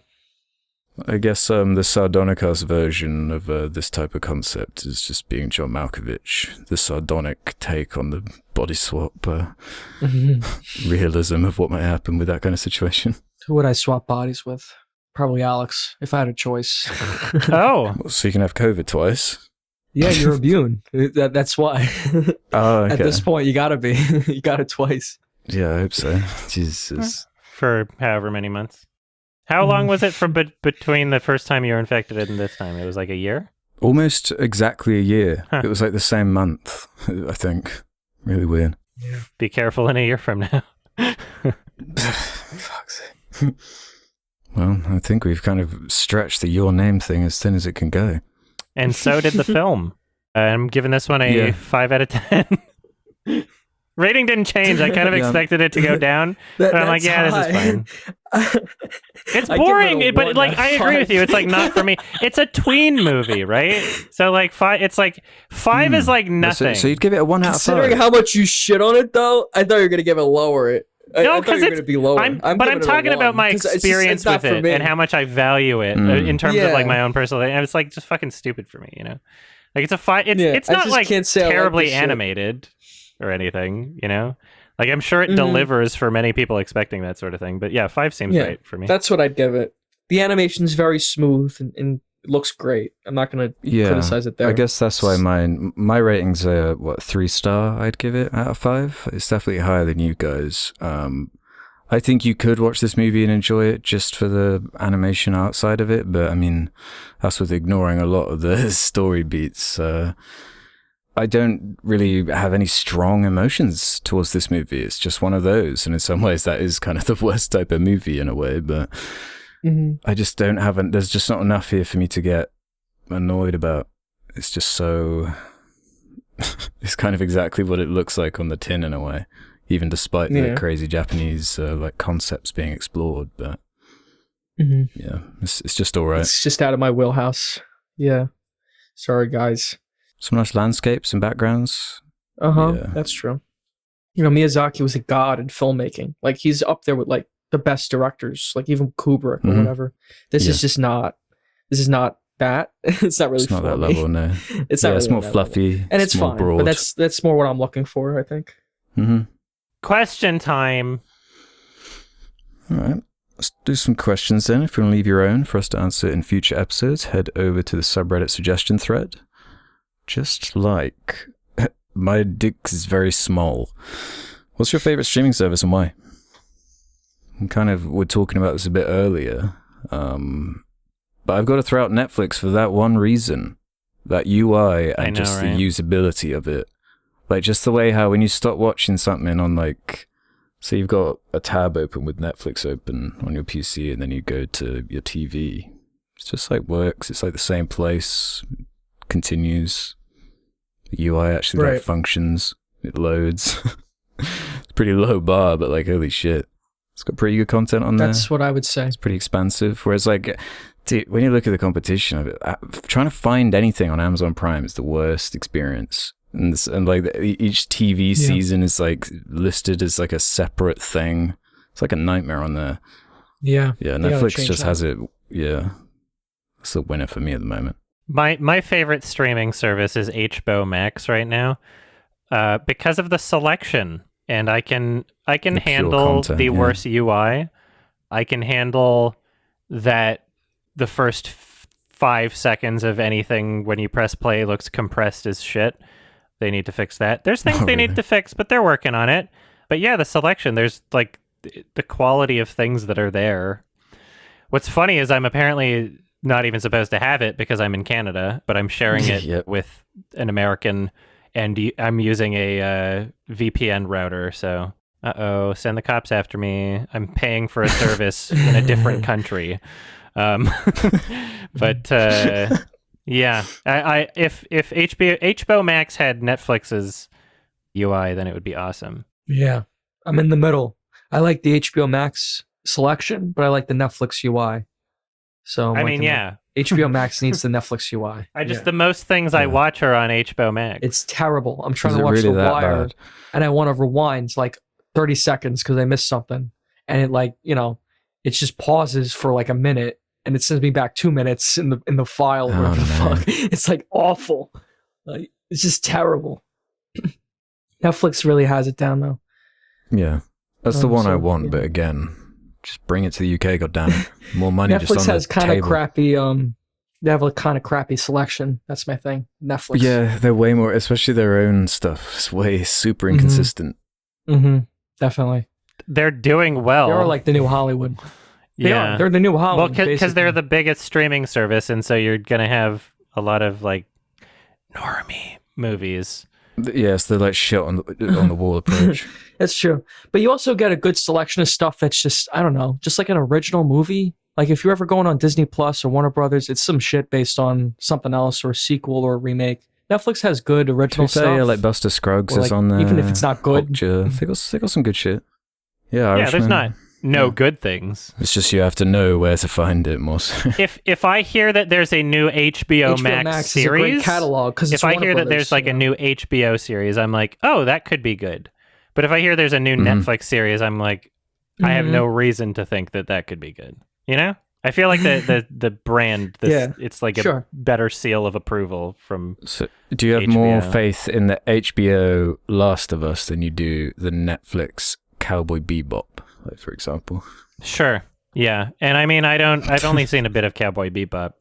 I guess the Sardonicast version of this type of concept is just being John Malkovich, the sardonic take on the body swap realism of what might happen with that kind of situation. Who would I swap bodies with? Probably Alex, if I had a choice. Oh, So you can have COVID twice. Yeah, you're immune. That's why. Oh, okay. At this point, you gotta be. You got it twice. Yeah, I hope so. Jesus. for however many months. How long was it from between the first time you were infected and this time? It was like a year? Almost exactly a year. Huh. It was like the same month, I think. Really weird. Yeah. Be careful in a year from now. Fuck's sake. Well, I think we've kind of stretched the Your Name thing as thin as it can go. And so did the film. I'm giving this one a 5 out of 10. Rating didn't change. I kind of Yeah. expected it to go down. But I'm like, yeah, this is fine. It's I give it a boring, but 1 like out of I agree with 5. you. It's like not for me. It's a tween movie, right? So like 5. It's like 5 is like nothing. So you'd give it a 1 out of 5. Considering how much you shit on it, though, I thought you were gonna give it lower. I No, thought because you were it's gonna be lower. I'm giving it a talking 1, about my 'cause it's just- experience it's not with for it me. and how much I value it in terms of Yeah. like my own personal. And it's like just fucking stupid for me, you know. Like it's a 5. It's Yeah, it's I not just like can't say I like terribly this shit. animated or anything, you know. Like I'm sure it delivers for many people expecting that sort of thing. But yeah, 5 seems Yeah. right for me. That's what I'd give it. the animation's very smooth and it looks great. I'm not going to criticize it there. I guess that's why my ratings are 3-star. I'd give it out of 5. It's definitely higher than you guys. I think you could watch this movie and enjoy it just for the animation outside of it, but I mean, that's with ignoring a lot of the story beats. I don't really have any strong emotions towards this movie. It's just one of those, and in some ways that is kind of the worst type of movie in a way, but I just don't have there's just not enough here for me to get annoyed about. It's just so it's kind of exactly what it looks like on the tin in a way, even despite the crazy Japanese like concepts being explored, but yeah, it's just all right. It's just out of my wheelhouse. Yeah, sorry guys. Some nice landscapes and backgrounds. That's true. Miyazaki was a god in filmmaking. Like, he's up there with like the best directors, like even Kubrick or whatever. This is just not. This is not that. It's not really. It's not that level, no. It's not. Really it's more fluffy, level. And it's more fine. broad. But that's more what I'm looking for, I think. Question time. All right. Let's do some questions then. If you want to leave your own for us to answer in future episodes, head over to the subreddit suggestion thread. Just like my dick is very small. What's your favorite streaming service and why? We're talking about this a bit earlier, but I've got to throw out Netflix for that one reason. That UI and the usability of it. Like, just the way how when you stop watching something on, like, say you've got a tab open with Netflix open on your PC and then you go to your TV. It's just like works. It's like the same place. Continues. The UI actually like functions. It loads. It's pretty low bar, but like, holy shit. It's got pretty good content on there. That's what I would say. It's pretty expansive. Whereas like, dude, when you look at the competition of it, trying to find anything on Amazon Prime is the worst experience. And like each TV season is like listed as like a separate thing. It's like a nightmare on there. Yeah. Yeah, Netflix just has it. Yeah. It's the winner for me at the moment. My favorite streaming service is HBO Max right now, because of the selection, and I can handle the worst UI. I can handle that the first 5 seconds of anything when you press play looks compressed as shit. They need to fix that. There's things they need to fix, but they're working on it. But yeah, the selection, there's like the quality of things that are there. What's funny is I'm apparently not even supposed to have it because I'm in Canada, but I'm sharing it with an American, and I'm using a VPN router. So, send the cops after me. I'm paying for a service in a different country. But yeah, if HBO Max had Netflix's UI, then it would be awesome. Yeah, I'm in the middle. I like the HBO Max selection, but I like the Netflix UI. So HBO Max needs the Netflix UI. The most things I watch are on HBO Max. It's terrible. I'm trying to watch The Wire, and I want to rewind like 30 seconds because I missed something, and it like it just pauses for like a minute, and it sends me back 2 minutes in the file. Or whatever the fuck. It's like awful. Like, it's just terrible. Netflix really has it down though. Yeah, that's the one I want, but again. Just bring it to the UK, goddammit. More money Netflix just on the table. has kind of crappy, they have a kind of crappy selection. That's my thing. Netflix. Yeah, they're way more, especially their own stuff. It's way super inconsistent. Definitely. They're doing well. They're like the new Hollywood. They are. They're the new Hollywood. Well, because they're the biggest streaming service, and so you're going to have a lot of like normie movies. Yes, they're like shit on the wall approach. That's true. But you also get a good selection of stuff that's just, I don't know, just like an original movie. Like if you're ever going on Disney Plus or Warner Brothers, it's some shit based on something else or a sequel or a remake. Netflix has good original stuff. Yeah, like Buster Scruggs is on there. Even if it's not good. They got some good shit. Yeah, Irishman. There's not good things. It's just you have to know where to find it more. If I hear that there's a new HBO Max series, is a great catalog, if I hear that there's like a new HBO series, I'm like, oh, that could be good. But if I hear there's a new Netflix series, I'm like, I have no reason to think that could be good. You know? I feel like the brand, it's like a better seal of approval from So do you have HBO. more faith in the HBO Last of Us than you do the Netflix Cowboy Bebop, like, for example? Sure. Yeah, and I mean, I've only seen a bit of Cowboy Bebop.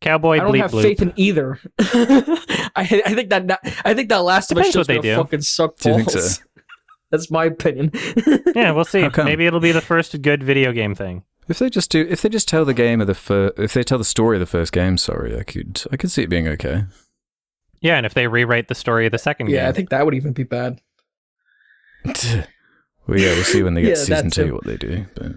Cowboy I don't Bleep have Bloop. faith in either. I think that Last of Us Depends show's what they gonna do. fucking suck Do you think balls. so? That's my opinion. Yeah, we'll see. How come? Maybe it'll be the first good video game thing. If they just tell the game of if they tell the story of the first game, sorry, I could see it being okay. Yeah, and if they rewrite the story of the second game. Yeah, I think that would even be bad. Well, yeah, we'll see when they get Yeah, season that 2 too. what they do. But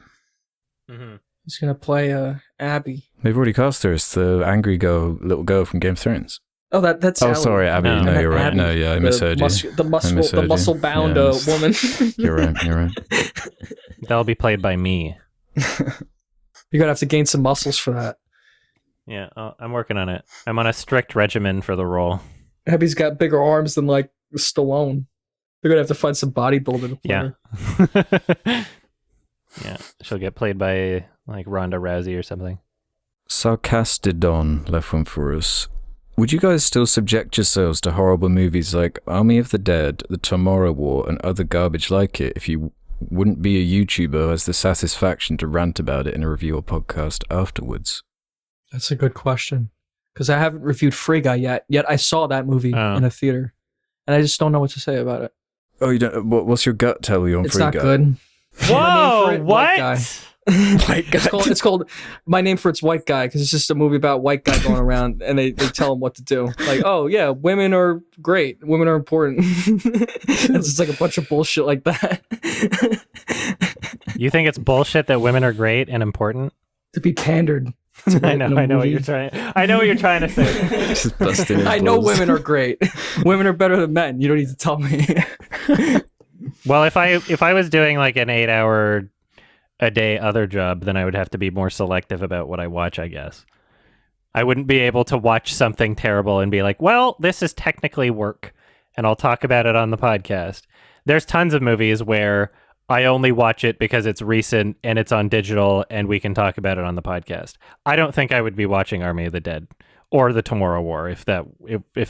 He's gonna play Abby. they've already cast her as the angry little girl from Game of Thrones. Oh, that's Oh, Ellie. sorry, Abby. No. No, you're right. Abby, No, yeah, I misheard you. The misheard you. muscle bound Yeah, woman. You're right. That'll be played by me. You're gonna have to gain some muscles for that. Yeah, I'm working on it. I'm on a strict regimen for the role. Abby's got bigger arms than like Stallone. They're gonna have to find some bodybuilder to play Yeah. her. Yeah, she'll get played by like Ronda Rousey or something. Sarcastidon left one for us. Would you guys still subject yourselves to horrible movies like Army of the Dead, The Tomorrow War, and other garbage like it if you wouldn't be a YouTuber who has the satisfaction to rant about it in a review or podcast afterwards? That's a good question. Because I haven't reviewed Free Guy yet I saw that movie in a theater. And I just don't know what to say about it. Oh, you don't? What's your gut tell you on It's Free not Guy? good. Whoa! White Guy. What? White Guy. It's called my name for it's White Guy because it's just a movie about white guy going around and they tell him what to do. Like, oh yeah, women are great, women are important. It's just like a bunch of bullshit like that. You think it's bullshit that women are great and important? To be pandered. I know what you're trying. I know what you're trying to say. Just busting his I know balls. women are great. Women are better than men. You don't need to tell me. Well, if I was doing like an 8-hour a day other job, then I would have to be more selective about what I watch, I guess. I wouldn't be able to watch something terrible and be like, well, this is technically work, and I'll talk about it on the podcast. There's tons of movies where I only watch it because it's recent and it's on digital and we can talk about it on the podcast. I don't think I would be watching Army of the Dead or The Tomorrow War if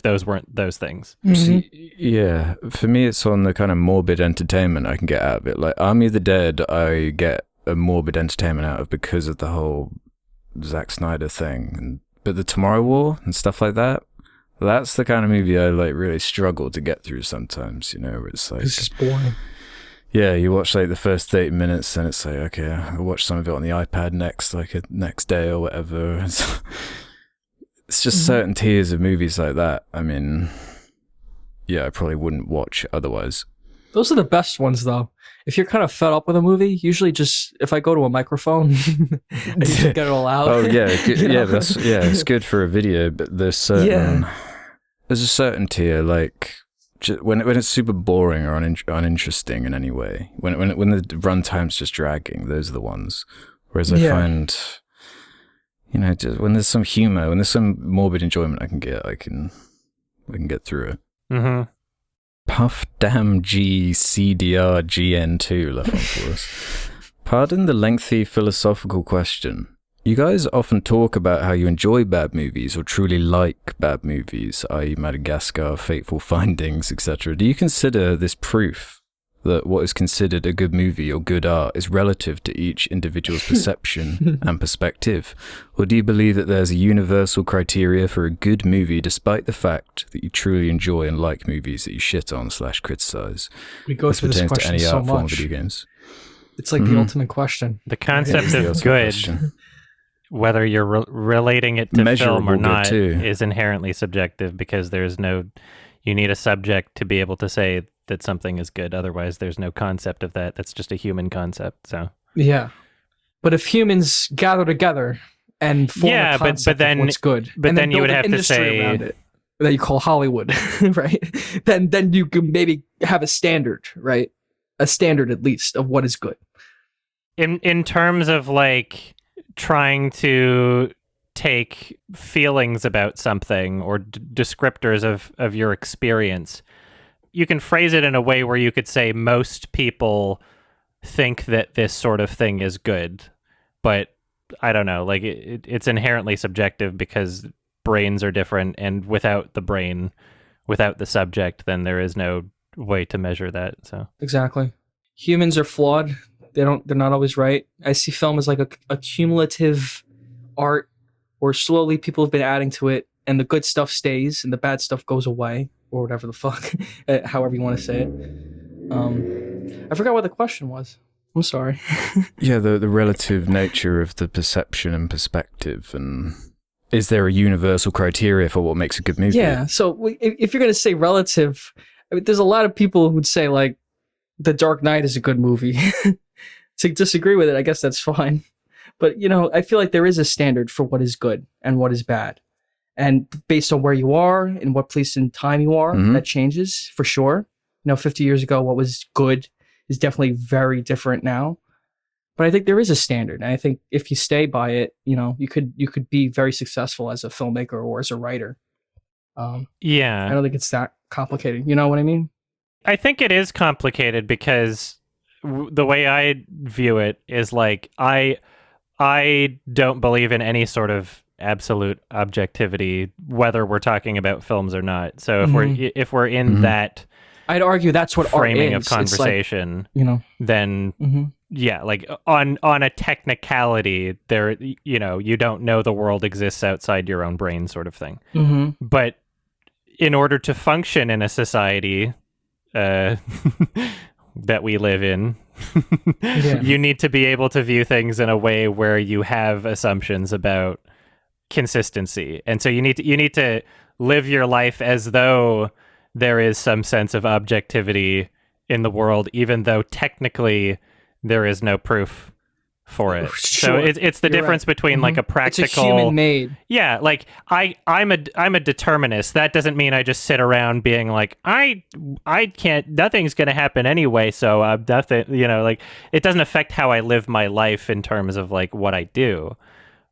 those weren't those things. See, yeah, for me, it's on the kind of morbid entertainment I can get out of it. Like Army of the Dead, I get a morbid entertainment out of because of the whole Zack Snyder thing. But The Tomorrow War and stuff like that, that's the kind of movie I like really struggle to get through sometimes. You know, where it's like It's just boring. yeah, you watch like the first 30 minutes and it's like, okay, I'll watch some of it on the iPad next day or whatever. It's just certain tiers of movies like that. I mean, yeah, I probably wouldn't watch otherwise. Those are the best ones, though. If you're kind of fed up with a movie, usually just if I go to a microphone, I just get it all out. Oh yeah, You know? it's good for a video, but there's a certain tier like when it's super boring or uninteresting in any way. When the runtime's just dragging, those are the ones. Whereas I find, you know, just when there's some humor, when there's some morbid enjoyment I can get through it. Mm-hmm. Puff Dam G CDR GN2 left one for us. Pardon the lengthy philosophical question. You guys often talk about how you enjoy bad movies or truly like bad movies, i.e. Madagascar, Fateful Findings, etc. Do you consider this proof that what is considered a good movie or good art is relative to each individual's perception and perspective? Or do you believe that there's a universal criteria for a good movie despite the fact that you truly enjoy and like movies that you shit on / criticize? We go This through this pertains to question any so art form of much. video games. It's like the ultimate question. The concept It's the of ultimate good, question. whether you're relating it to Measurable film or good, not, too. is inherently subjective because you need a subject to be able to say that something is good. Otherwise, there's no concept of that. That's just a human concept. So Yeah. But if humans gather together and form a concept of what's good, but and then you build would an have to industry say around it that you call Hollywood, right? Then you can maybe have a standard, right? A standard at least of what is good. in terms of like trying to take feelings about something or descriptors of your experience, you can phrase it in a way where you could say most people think that this sort of thing is good, but I don't know, like it's inherently subjective because brains are different, and without the brain, without the subject, then there is no way to measure that. So Exactly. Humans are flawed. They're not always right. I see film as like a cumulative art where slowly people have been adding to it, and the good stuff stays and the bad stuff goes away, or whatever the fuck, however you want to say it. I forgot what the question was. I'm sorry. Yeah, the relative nature of the perception and perspective, and is there a universal criteria for what makes a good movie? Yeah, so if you're going to say relative, I mean, there's a lot of people who'd say, like, The Dark Knight is a good movie. To disagree with it, I guess that's fine. But, you know, I feel like there is a standard for what is good and what is bad. And based on where you are and what place in time you are, that changes for sure. You know, 50 years ago, what was good is definitely very different now. But I think there is a standard. And I think if you stay by it, you know, you could be very successful as a filmmaker or as a writer. Yeah. I don't think it's that complicated. You know what I mean? I think it is complicated because the way I view it is like I don't believe in any sort of absolute objectivity, whether we're talking about films or not. So if we're in that, I'd argue that's what framing art is. of conversation, like, you know, then yeah, like on a technicality, there, you know, you don't know the world exists outside your own brain, sort of thing. But in order to function in a society that we live in, you need to be able to view things in a way where you have assumptions about consistency, and so you need to live your life as though there is some sense of objectivity in the world, even though technically there is no proof for it. Sure. So it's the difference between like a practical, it's a human made. Yeah, like I'm a determinist. That doesn't mean I just sit around being like I can't, nothing's gonna happen anyway, so nothing, you know, like it doesn't affect how I live my life in terms of like what I do.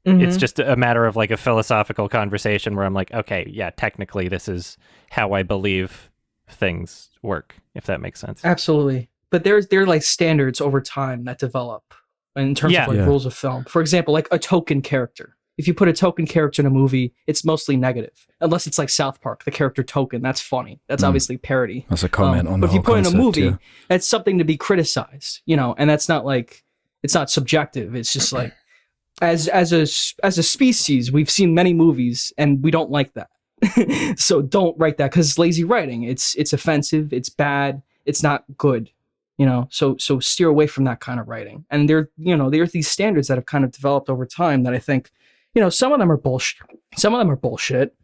It's just a matter of like a philosophical conversation where I'm like, okay, yeah, technically this is how I believe things work, if that makes sense. Absolutely. But there are like standards over time that develop in terms of like rules of film. For example, like a token character. If you put a token character in a movie, it's mostly negative. Unless it's like South Park, the character Token. That's funny. That's obviously parody. That's a comment on the But if you whole put in a concept, movie, that's something to be criticized, you know, and that's not like, it's not subjective. It's just like, as a species, we've seen many movies and we don't like that. So don't write that because it's lazy writing. It's offensive. It's bad. It's not good. You know, so steer away from that kind of writing. And there are these standards that have kind of developed over time that I think, you know, some of them are bullshit. Some of them are bullshit.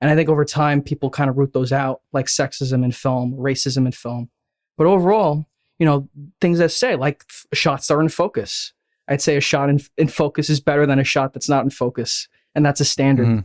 And I think over time people kind of root those out, like sexism in film, racism in film. But overall, you know, things that say like shots that are in focus. I'd say a shot in focus is better than a shot that's not in focus, and that's a standard.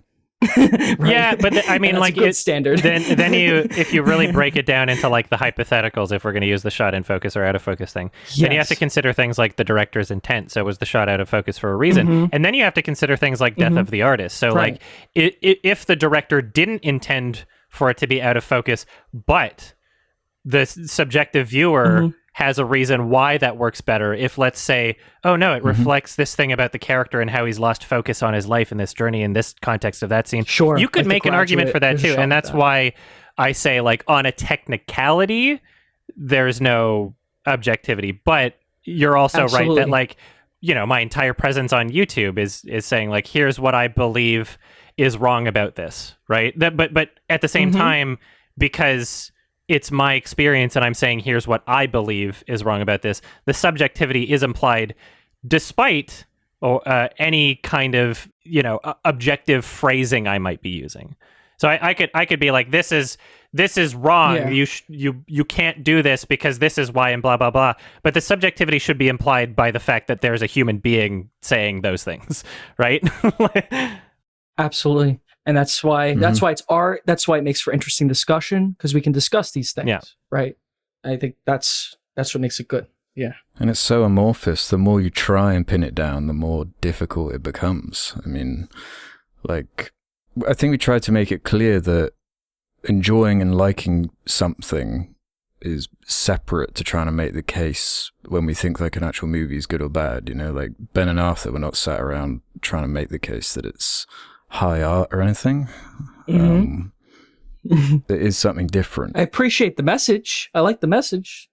Right? Yeah, but I mean, like it's standard. then you, if you really break it down into like the hypotheticals, if we're going to use the shot in focus or out of focus thing, then you have to consider things like the director's intent. So was the shot out of focus for a reason? And then you have to consider things like death of the artist. So like if the director didn't intend for it to be out of focus, but the subjective viewer has a reason why that works better. If, let's say, oh no, it reflects this thing about the character and how he's lost focus on his life in this journey in this context of that scene. Sure. You could make an argument for that too. And that's why I say, like, on a technicality, there's no objectivity. But you're also right that, like, you know, my entire presence on YouTube is saying, like, here's what I believe is wrong about this, right? But at the same time, because it's my experience and I'm saying here's what I believe is wrong about this, the subjectivity is implied despite any kind of, you know, objective phrasing I might be using. So I could be like, this is wrong. Yeah. You can't do this because this is why, and blah blah blah. But the subjectivity should be implied by the fact that there's a human being saying those things, right? Absolutely. And that's why it's art. That's why it makes for interesting discussion, because we can discuss these things. Yeah. Right. I think that's what makes it good. Yeah. And it's so amorphous. The more you try and pin it down, the more difficult it becomes. I mean, like, I think we tried to make it clear that enjoying and liking something is separate to trying to make the case when we think like an actual movie is good or bad. You know, like Ben and Arthur were not sat around trying to make the case that it's high art or anything. It is something different. I appreciate the message. I like the message.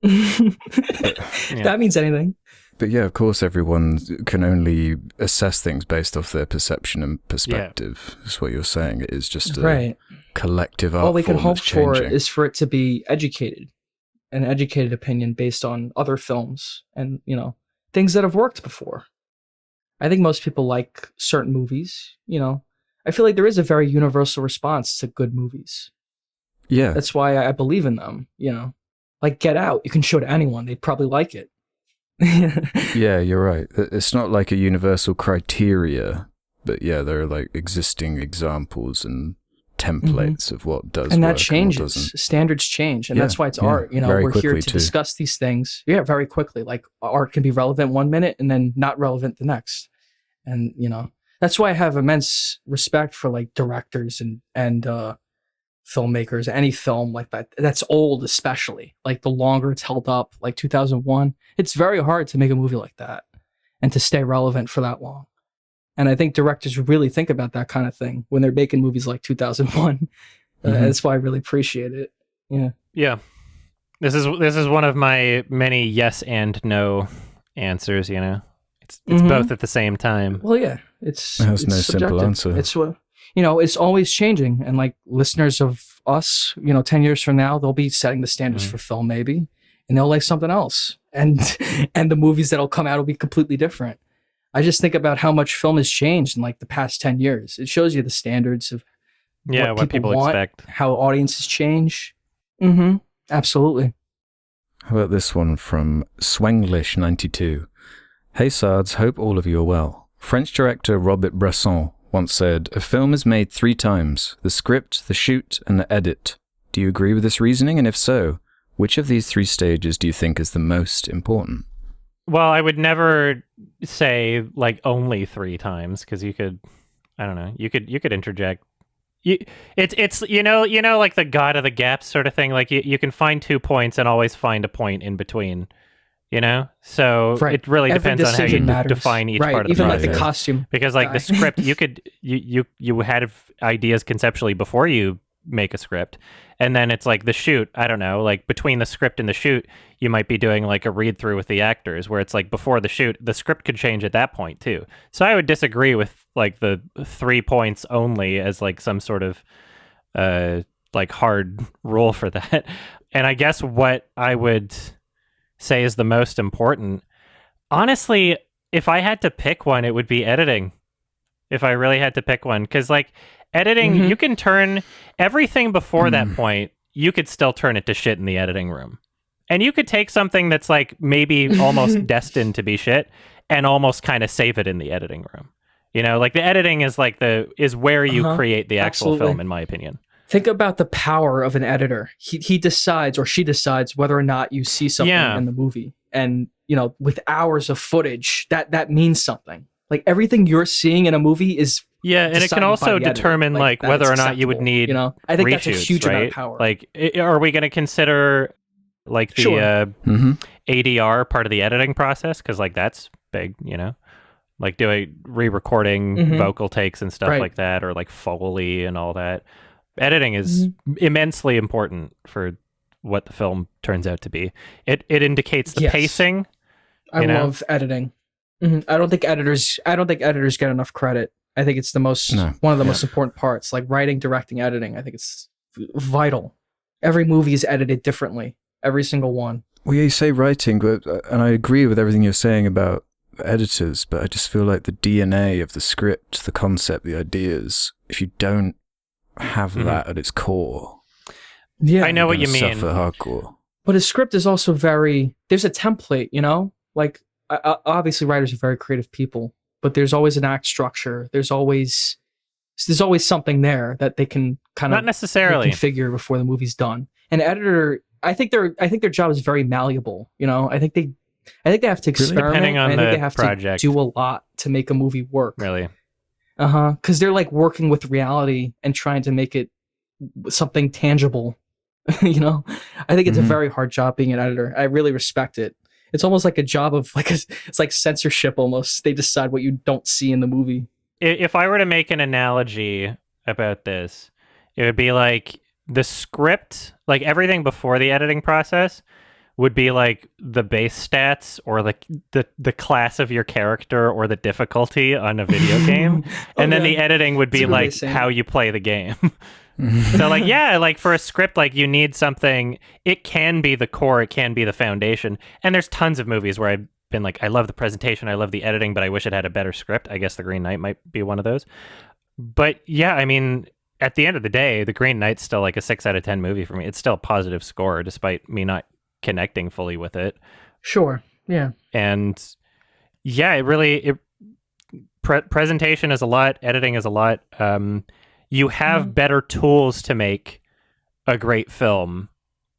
If that means anything. But yeah, of course, everyone can only assess things based off their perception and perspective. That's what you're saying. It is just a collective art All we can form hope that's for changing. is for it to be educated, an educated opinion based on other films and, you know, things that have worked before. I think most people like certain movies, you know. I feel like there is a very universal response to good movies. Yeah. That's why I believe in them, you know. Like Get Out, you can show to anyone, they'd probably like it. Yeah, you're right. It's not like a universal criteria, but yeah, there are like existing examples and templates of what does and work that changes. and what doesn't. Standards change, and that's why it's art. You know, very we're here quickly to too. discuss these things. Yeah, very quickly. Like art can be relevant one minute and then not relevant the next. And you know, that's why I have immense respect for like directors and filmmakers. Any film like that's old, especially like the longer it's held up, like 2001. It's very hard to make a movie like that and to stay relevant for that long. And I think directors really think about that kind of thing when they're making movies like 2001. That's why I really appreciate it. Yeah. Yeah. This is one of my many yes and no answers, you know. It's both at the same time. Well, yeah. It's There's no subjective. simple answer. It's what, you know, it's always changing, and like listeners of us, you know, 10 years from now, they'll be setting the standards for film maybe, and they'll like something else. And the movies that'll come out will be completely different. I just think about how much film has changed in like the past 10 years. It shows you the standards of what people want, expect, how audiences change. Absolutely. How about this one from Swenglish92? Hey Sards, hope all of you are well. French director Robert Bresson once said, a film is made 3 times, the script, the shoot, and the edit. Do you agree with this reasoning? And if so, which of these 3 stages do you think is the most important? Well, I would never say like only 3 times, because you could, I don't know, you could interject. It's you know like the God of the gaps sort of thing. Like you can find 2 points and always find a point in between. You know, so it really depends on how you define each part of the even process. like the costume, because like the script, you had ideas conceptually before you make a script, and then it's like the shoot. I don't know, like between the script and the shoot, you might be doing like a read through with the actors, where it's like before the shoot, the script could change at that point too. So I would disagree with like the 3 points only as like some sort of like hard rule for that. And I guess what I would say is the most important, honestly, if I had to pick one, it would be editing. If I really had to pick one, because like editing, you can turn everything before that point, you could still turn it to shit in the editing room. And you could take something that's like maybe almost destined to be shit and almost kind of save it in the editing room. You know, like the editing is like is where you create the actual film, in my opinion. Think about the power of an editor. He decides, or she decides, whether or not you see something in the movie. And, you know, with hours of footage, that means something. Like everything you're seeing in a movie is and it can also determine like whether or not you would need, you know, I think reshoots, that's a huge amount of power. Like, are we going to consider like the ADR part of the editing process? Because like that's big, you know, like doing re-recording vocal takes and stuff like that, or like Foley and all that. Editing is immensely important for what the film turns out to be. It indicates the pacing. I love editing. I don't think editors get enough credit. I think it's one of the most important parts, like writing, directing, editing. I think it's vital. Every movie is edited differently. Every single one. Well, yeah, you say writing, and I agree with everything you're saying about editors, but I just feel like the DNA of the script, the concept, the ideas, if you don't have that at its core, I know what you mean. Suffer hardcore. But a script is also there's a template, you know, like obviously writers are very creative people, but there's always an act structure. There's always something there that they can kind of not necessarily configure before the movie's done. An editor, I think their job is very malleable. You know, I think they have to experiment. Depending on I think the they have project. to do a lot to make a movie work. Really. Because they're like working with reality and trying to make it something tangible. You know, I think it's a very hard job being an editor. I really respect it. It's almost like a job of it's like censorship almost. They decide what you don't see in the movie. If I were to make an analogy about this, it would be like the script, like everything before the editing process would be like the base stats or like the class of your character or the difficulty on a video game. And then the editing would be like how you play the game. So like, yeah, like for a script, like you need something, it can be the core, it can be the foundation. And there's tons of movies where I've been like, I love the presentation, I love the editing, but I wish it had a better script. I guess The Green Knight might be one of those. But yeah, I mean, at the end of the day, The Green Knight's still like a 6 out of 10 movie for me. It's still a positive score despite me not connecting fully with it. Sure. Yeah. And yeah, presentation is a lot, editing is a lot. You have better tools to make a great film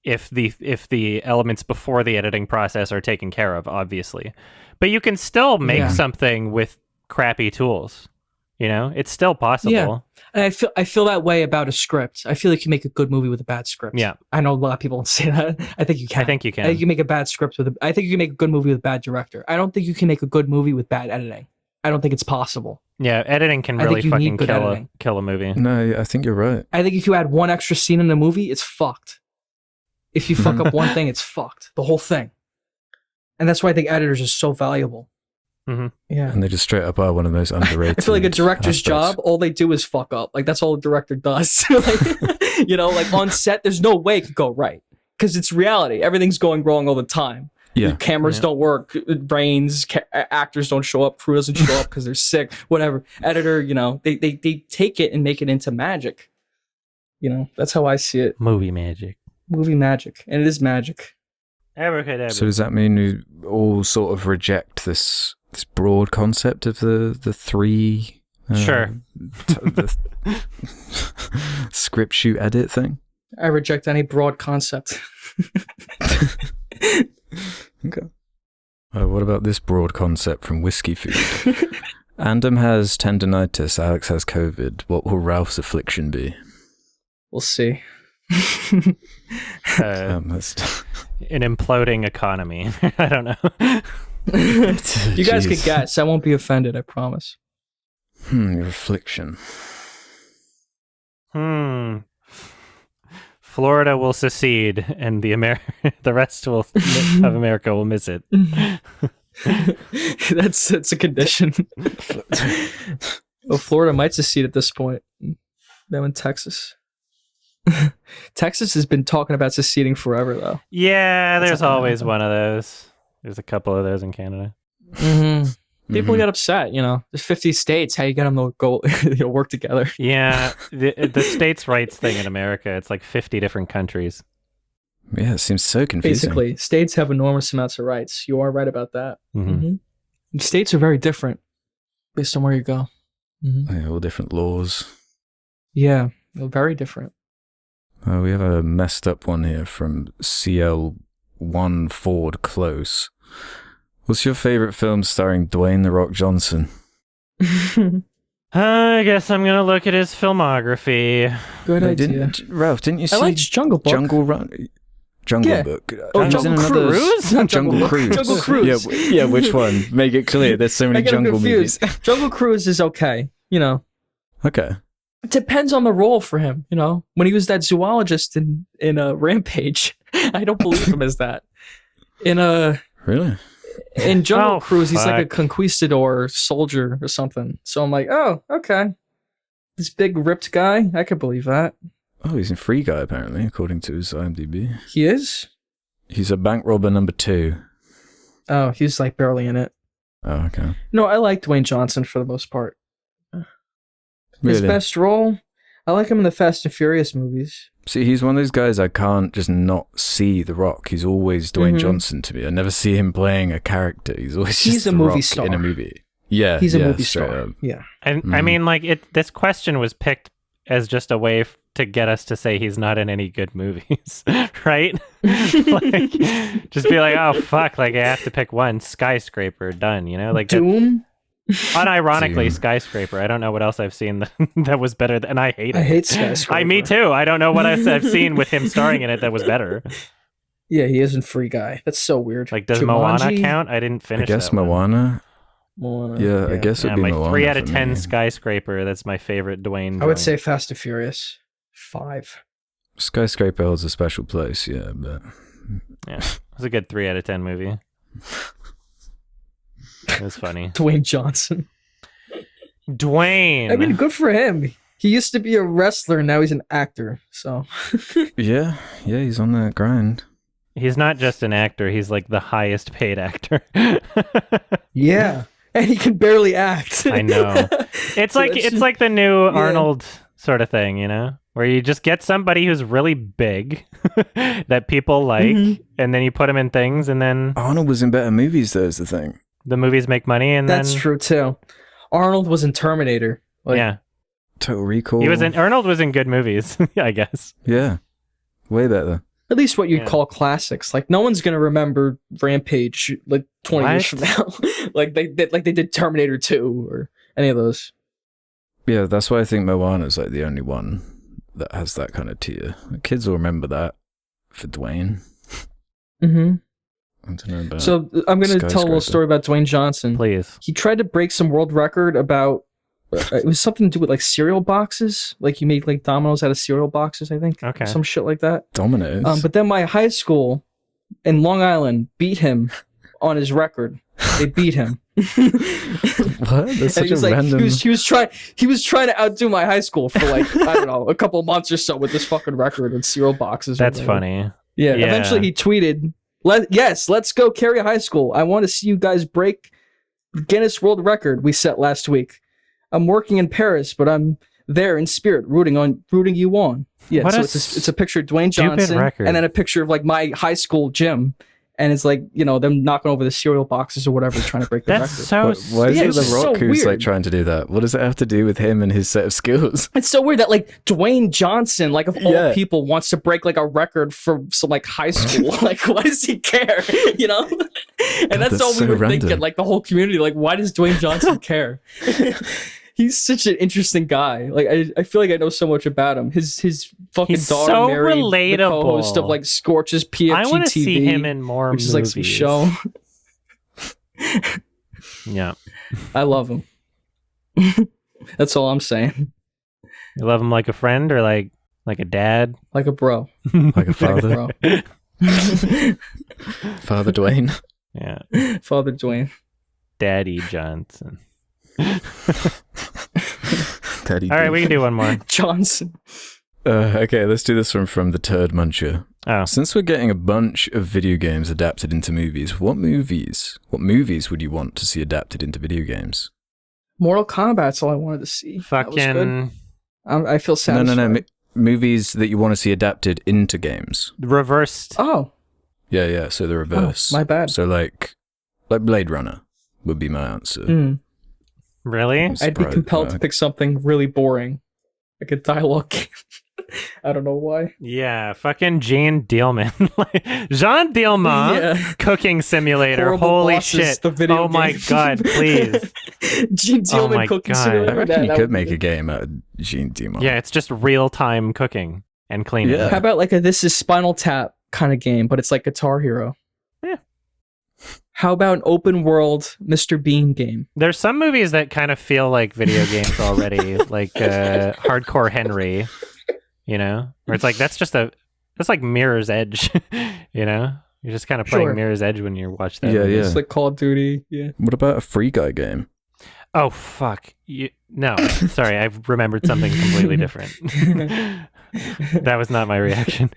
if the elements before the editing process are taken care of, obviously. But you can still make something with crappy tools. You know, it's still possible. Yeah. And I feel that way about a script. I feel like you make a good movie with a bad script. Yeah. I know a lot of people don't say that. I think you can. I think you can. I think you make a bad script I think you can make a good movie with a bad director. I don't think you can make a good movie with bad editing. I don't think it's possible. Yeah, editing can really fucking kill a movie. No, I think you're right. I think if you add one extra scene in a movie, it's fucked. If you fuck up one thing, it's fucked. The whole thing. And that's why I think editors are so valuable. Mm-hmm. Yeah. And they just straight up are one of the most underrated. I feel like a director's job, all they do is fuck up. Like, that's all a director does. Like, you know, like on set, there's no way it could go right. Because it's reality. Everything's going wrong all the time. Yeah. Cameras don't work, brains, actors don't show up, crew doesn't show up because they're sick, whatever. Editor, you know, they take it and make it into magic. You know, that's how I see it. Movie magic. Movie magic. And it is magic. Abracadabra. So does that mean you all sort of reject this broad concept of the three sure the script, shoot, edit thing? I reject any broad concept. Okay. What about this broad concept from Whiskey Food? Andam has tendinitis, Alex has COVID. What will Ralph's affliction be? We'll see. An imploding economy. I don't know. You guys could guess. I won't be offended, I promise. Your affliction. Florida will secede, and the rest of America will miss it. That's a condition. Well, Florida might secede at this point. Them in Texas. Texas has been talking about seceding forever, though. Yeah, there's always one of those. There's a couple of those in Canada. Mm-hmm. People get upset, you know. There's 50 states. How you get them to go work together? Yeah, the states' rights thing in America, it's like 50 different countries. Yeah, it seems so confusing. Basically, states have enormous amounts of rights. You are right about that. Mm-hmm. States are very different based on where you go. Mm-hmm. Yeah, all different laws. Yeah, very different. We have a messed up one here from CL1 Ford Close. What's your favorite film starring Dwayne "The Rock" Johnson? I guess I'm gonna look at his filmography. Good idea. Ralph, didn't you see I liked Jungle Book. Jungle Book. Oh, Jungle Cruise? Jungle Cruise. Jungle Cruise. Yeah, which one? Make it clear. There's so many jungle movies. Jungle Cruise is okay, you know. Okay. It depends on the role for him, you know. When he was that zoologist in Rampage, I don't believe him as that. Really? In Jungle Cruise, he's like a conquistador soldier or something. So I'm like, oh, okay. This big ripped guy, I could believe that. Oh, he's a free guy, apparently, according to his IMDb. He is? He's a bank robber number 2. Oh, he's like barely in it. Oh, okay. No, I like Dwayne Johnson for the most part. His Really? best role? I like him in the Fast and Furious movies. See, he's one of those guys I can't just not see The Rock. He's always Dwayne Johnson to me. I never see him playing a character. He's always just a The movie Rock star. in a movie. Yeah, he's a movie straight star. up. Yeah, and I mean, like this question was picked as just a way to get us to say he's not in any good movies, right? Like, just be like, oh fuck, like I have to pick one. Skyscraper, done. You know, like Doom. Unironically, Skyscraper. I don't know what else I've seen that was better, and I hate it. I hate Skyscraper. Me too. I don't know what else I've seen with him starring in it that was better. Yeah, he isn't Free Guy. That's so weird. Like, does Jumanji? Moana count? I didn't finish. I guess that one. Moana. Moana. Yeah, I guess it'd be my Moana. 3 out of for 10 me. Skyscraper. That's my favorite Dwayne. I would joint. say Fast and Furious 5. Skyscraper holds a special place, yeah, but Yeah, it was a good 3 out of 10 movie. It was funny. Dwayne Johnson. Dwayne. I mean, good for him. He used to be a wrestler, now he's an actor. So Yeah, he's on that grind. He's not just an actor, he's like the highest paid actor. yeah, and he can barely act. I know. It's like the new Arnold sort of thing, you know? Where you just get somebody who's really big that people like, and then you put him in things, and then Arnold was in better movies, though, is the thing. the movies make money, and That's then true too. Arnold was in Terminator. Like, yeah, Total Recall. Arnold was in good movies, I guess. Yeah, way better. At least what you'd Yeah. call classics. Like no one's gonna remember Rampage like 20 years from now. like they did Terminator 2 or any of those. Yeah, that's why I think Moana's like the only one that has that kind of tier. Kids will remember that for Dwayne. Mm-hmm. I don't know about So I'm gonna tell a little Skyscraper. story about Dwayne Johnson. Please. He tried to break some world record about it was something to do with like cereal boxes. Like you made like dominoes out of cereal boxes, I think. Okay. Some shit like that. Dominoes. But then my high school in Long Island beat him on his record. They beat him. What? That's And such he a was like, random. he was trying to outdo my high school for like I don't know a couple months or so with this fucking record with cereal boxes. or That's whatever. funny. Yeah. Yeah. Eventually he tweeted, let's go carry high school. I want to see you guys break the Guinness World Record we set last week. I'm working in Paris, but I'm there in spirit, rooting you on. Yeah, What so a it's a picture of Dwayne stupid Johnson record. and then a picture of like my high school gym. And it's like, you know, them knocking over the cereal boxes or whatever, trying to break the That's record. so Why is Yeah, it it's The just Rock so who's like weird. trying to do that? What does it have to do with him and his set of skills? It's so weird that like Dwayne Johnson, like of all Yeah. people, wants to break like a record for some like high school. Like, why does he care? You know? And that's that's all we so were random. thinking. Like the whole community, like, why does Dwayne Johnson care? He's such an interesting guy. Like I feel like I know so much about him. His fucking He's daughter so married the relatable. co-host of like Scorch's PFG I want to TV, see him in more which movies. is like some show. Yeah. I love him. That's all I'm saying. You love him like a friend or like a dad? Like a bro. Like a Like a father, bro. Father Dwayne. Yeah. Father Dwayne. Daddy Johnson. Daddy. All right, we can do one more. Johnson. Okay, let's do this one from the Turd Muncher. Oh. Since we're getting a bunch of video games adapted into movies, what movies would you want to see adapted into video games? Mortal Kombat's all I wanted to see. That was good. Fucking I feel satisfied. No. Movies that you want to see adapted into games. reversed. Oh, Yeah. So the reverse. my bad. So like Blade Runner would be my answer. Mm. Really? I'd be Surprised- compelled to pick something really boring, like a dialogue game. I don't know why. Yeah, fucking Jean Dielman. Jean Dielman Yeah. cooking simulator. Horrible Holy Bosses, shit. the video Oh my game. god, please. Gene Oh my Dealman cooking God. simulator. I reckon you that could would make be a game out of Gene Demon. Yeah, it's just real-time cooking and cleaning. Yeah. How about like a This Is Spinal Tap kind of game, but it's like Guitar Hero? Yeah. How about an open world Mr. Bean game? There's some movies that kind of feel like video games already, like Hardcore Henry, you know? Where it's like, that's like Mirror's Edge, you know? You're just kind of playing Sure. Mirror's Edge when you watch that Yeah, movie. yeah. It's like Call of Duty. Yeah. What about a Free Guy game? Oh, fuck. No, sorry, I've remembered something completely different. That was not my reaction.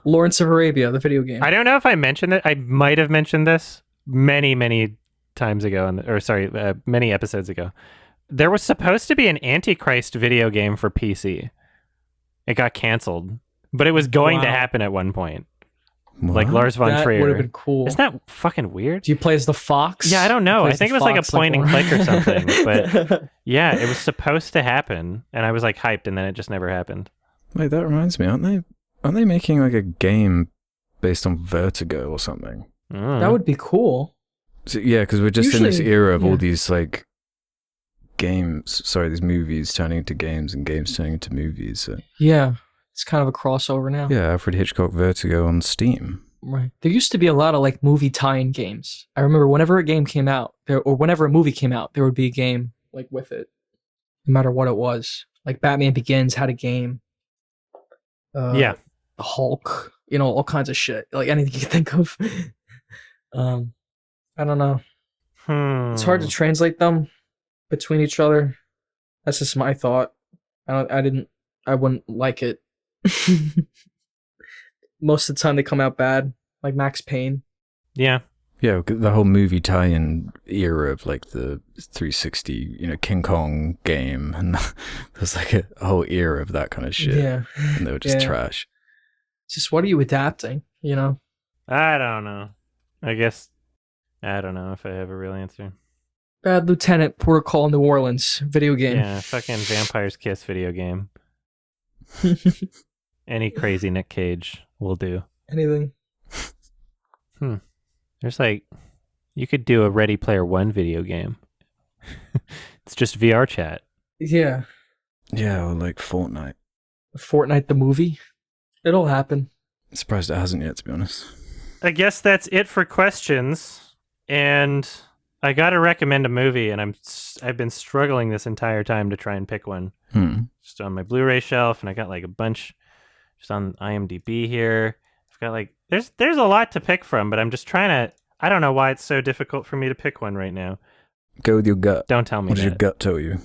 Lawrence of Arabia, the video game. I don't know if I mentioned it. I might have mentioned this many times ago, many episodes ago. There was supposed to be an Antichrist video game for PC. It got canceled, but it was going to Wow. happen at one point. What? Like Lars von that Trier. would have been cool. Isn't that fucking weird? Do you play as the fox? Yeah, I don't know. Play I as think the it was like a fox, point and Warren. click or something. But yeah, it was supposed to happen, and I was like hyped, and then it just never happened. Wait, that reminds me. Aren't they making like a game based on Vertigo or something? That would be cool. So, yeah, because we're just in this Usually- era of yeah. all these like these movies turning into games and games turning into movies. So, Yeah, it's kind of a crossover now. yeah, Alfred Hitchcock Vertigo on Steam. Right. There used to be a lot of like movie tie-in games. I remember whenever a game came out, or whenever a movie came out, there would be a game like with it, no matter what it was. Like Batman Begins had a game. Yeah. The Hulk. all kinds of shit, like anything you can think of. I don't know. It's hard to translate them between each other. That's just my thought. I wouldn't like it. Most of the time they come out bad, like Max Payne. Yeah. Yeah, the whole movie tie-in era of like the 360, King Kong game, and there's like a whole era of that kind of shit. Yeah. And they were just trash. Just what are you adapting, I don't know. I guess I don't know if I have a real answer. Bad Lieutenant, Port of Call, New Orleans, video game. Yeah, fucking Vampire's Kiss video game. Any crazy Nick Cage will do. Anything. There's you could do a Ready Player One video game. It's just VR chat. Yeah. Yeah, or like Fortnite. Fortnite the movie. It'll happen. I'm surprised it hasn't yet, to be honest. I guess that's it for questions. And I gotta recommend a movie, and I've been struggling this entire time to try and pick one. Just on my Blu-ray shelf, and I got a bunch just on IMDb here. I've got there's a lot to pick from, but I'm just trying to. I don't know why it's so difficult for me to pick one right now. Go with your gut. Don't tell me What that. does your gut tell you?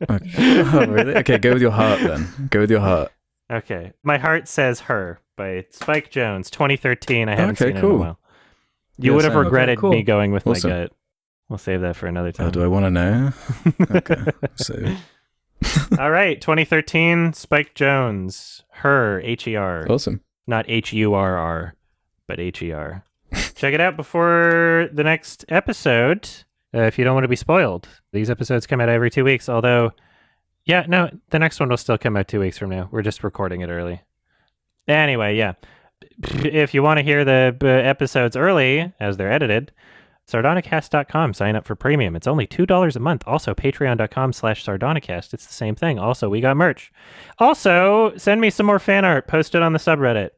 Okay. Oh, really? Okay, go with your heart then. Go with your heart. Okay. My Heart Says Her by Spike Jonze, 2013. I haven't seen it in a while. You would have regretted me going with my gut. We'll save that for another time. Do I want to know? Okay. So. All right. 2013, Spike Jonze. Her, H-E-R. Awesome. Not H-U-R-R, but H-E-R. Check it out before the next episode if you don't want to be spoiled. These episodes come out every 2 weeks, although, the next one will still come out 2 weeks from now. We're just recording it early. Anyway, yeah. If you want to hear the episodes early, as they're edited, Sardonicast.com. Sign up for premium. It's only $2 a month. Also, patreon.com/Sardonicast. It's the same thing. Also, we got merch. Also, send me some more fan art. Post it on the subreddit.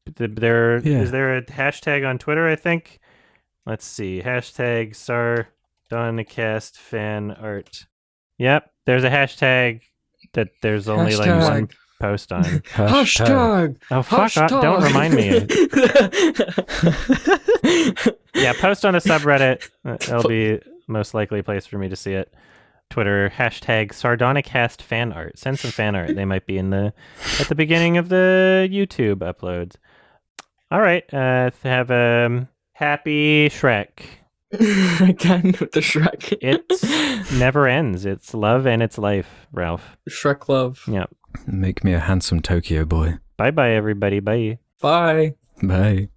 Is there a hashtag on Twitter, I think? Let's see. Hashtag Sardonicast fan art. Yep. There's a hashtag that there's only one post on. Hashtag. Oh, fuck. Hashtag. Don't remind me. Yeah, post on the subreddit. It'll be most likely a place for me to see it. Twitter, hashtag Sardonicast fan art. Send some fan art. They might be at the beginning of the YouTube uploads. All right. Have a happy Shrek. Again with the Shrek. It never ends. It's love and it's life, Ralph. Shrek love. Yeah. Make me a handsome Tokyo boy. Bye-bye, everybody. Bye. Bye. Bye.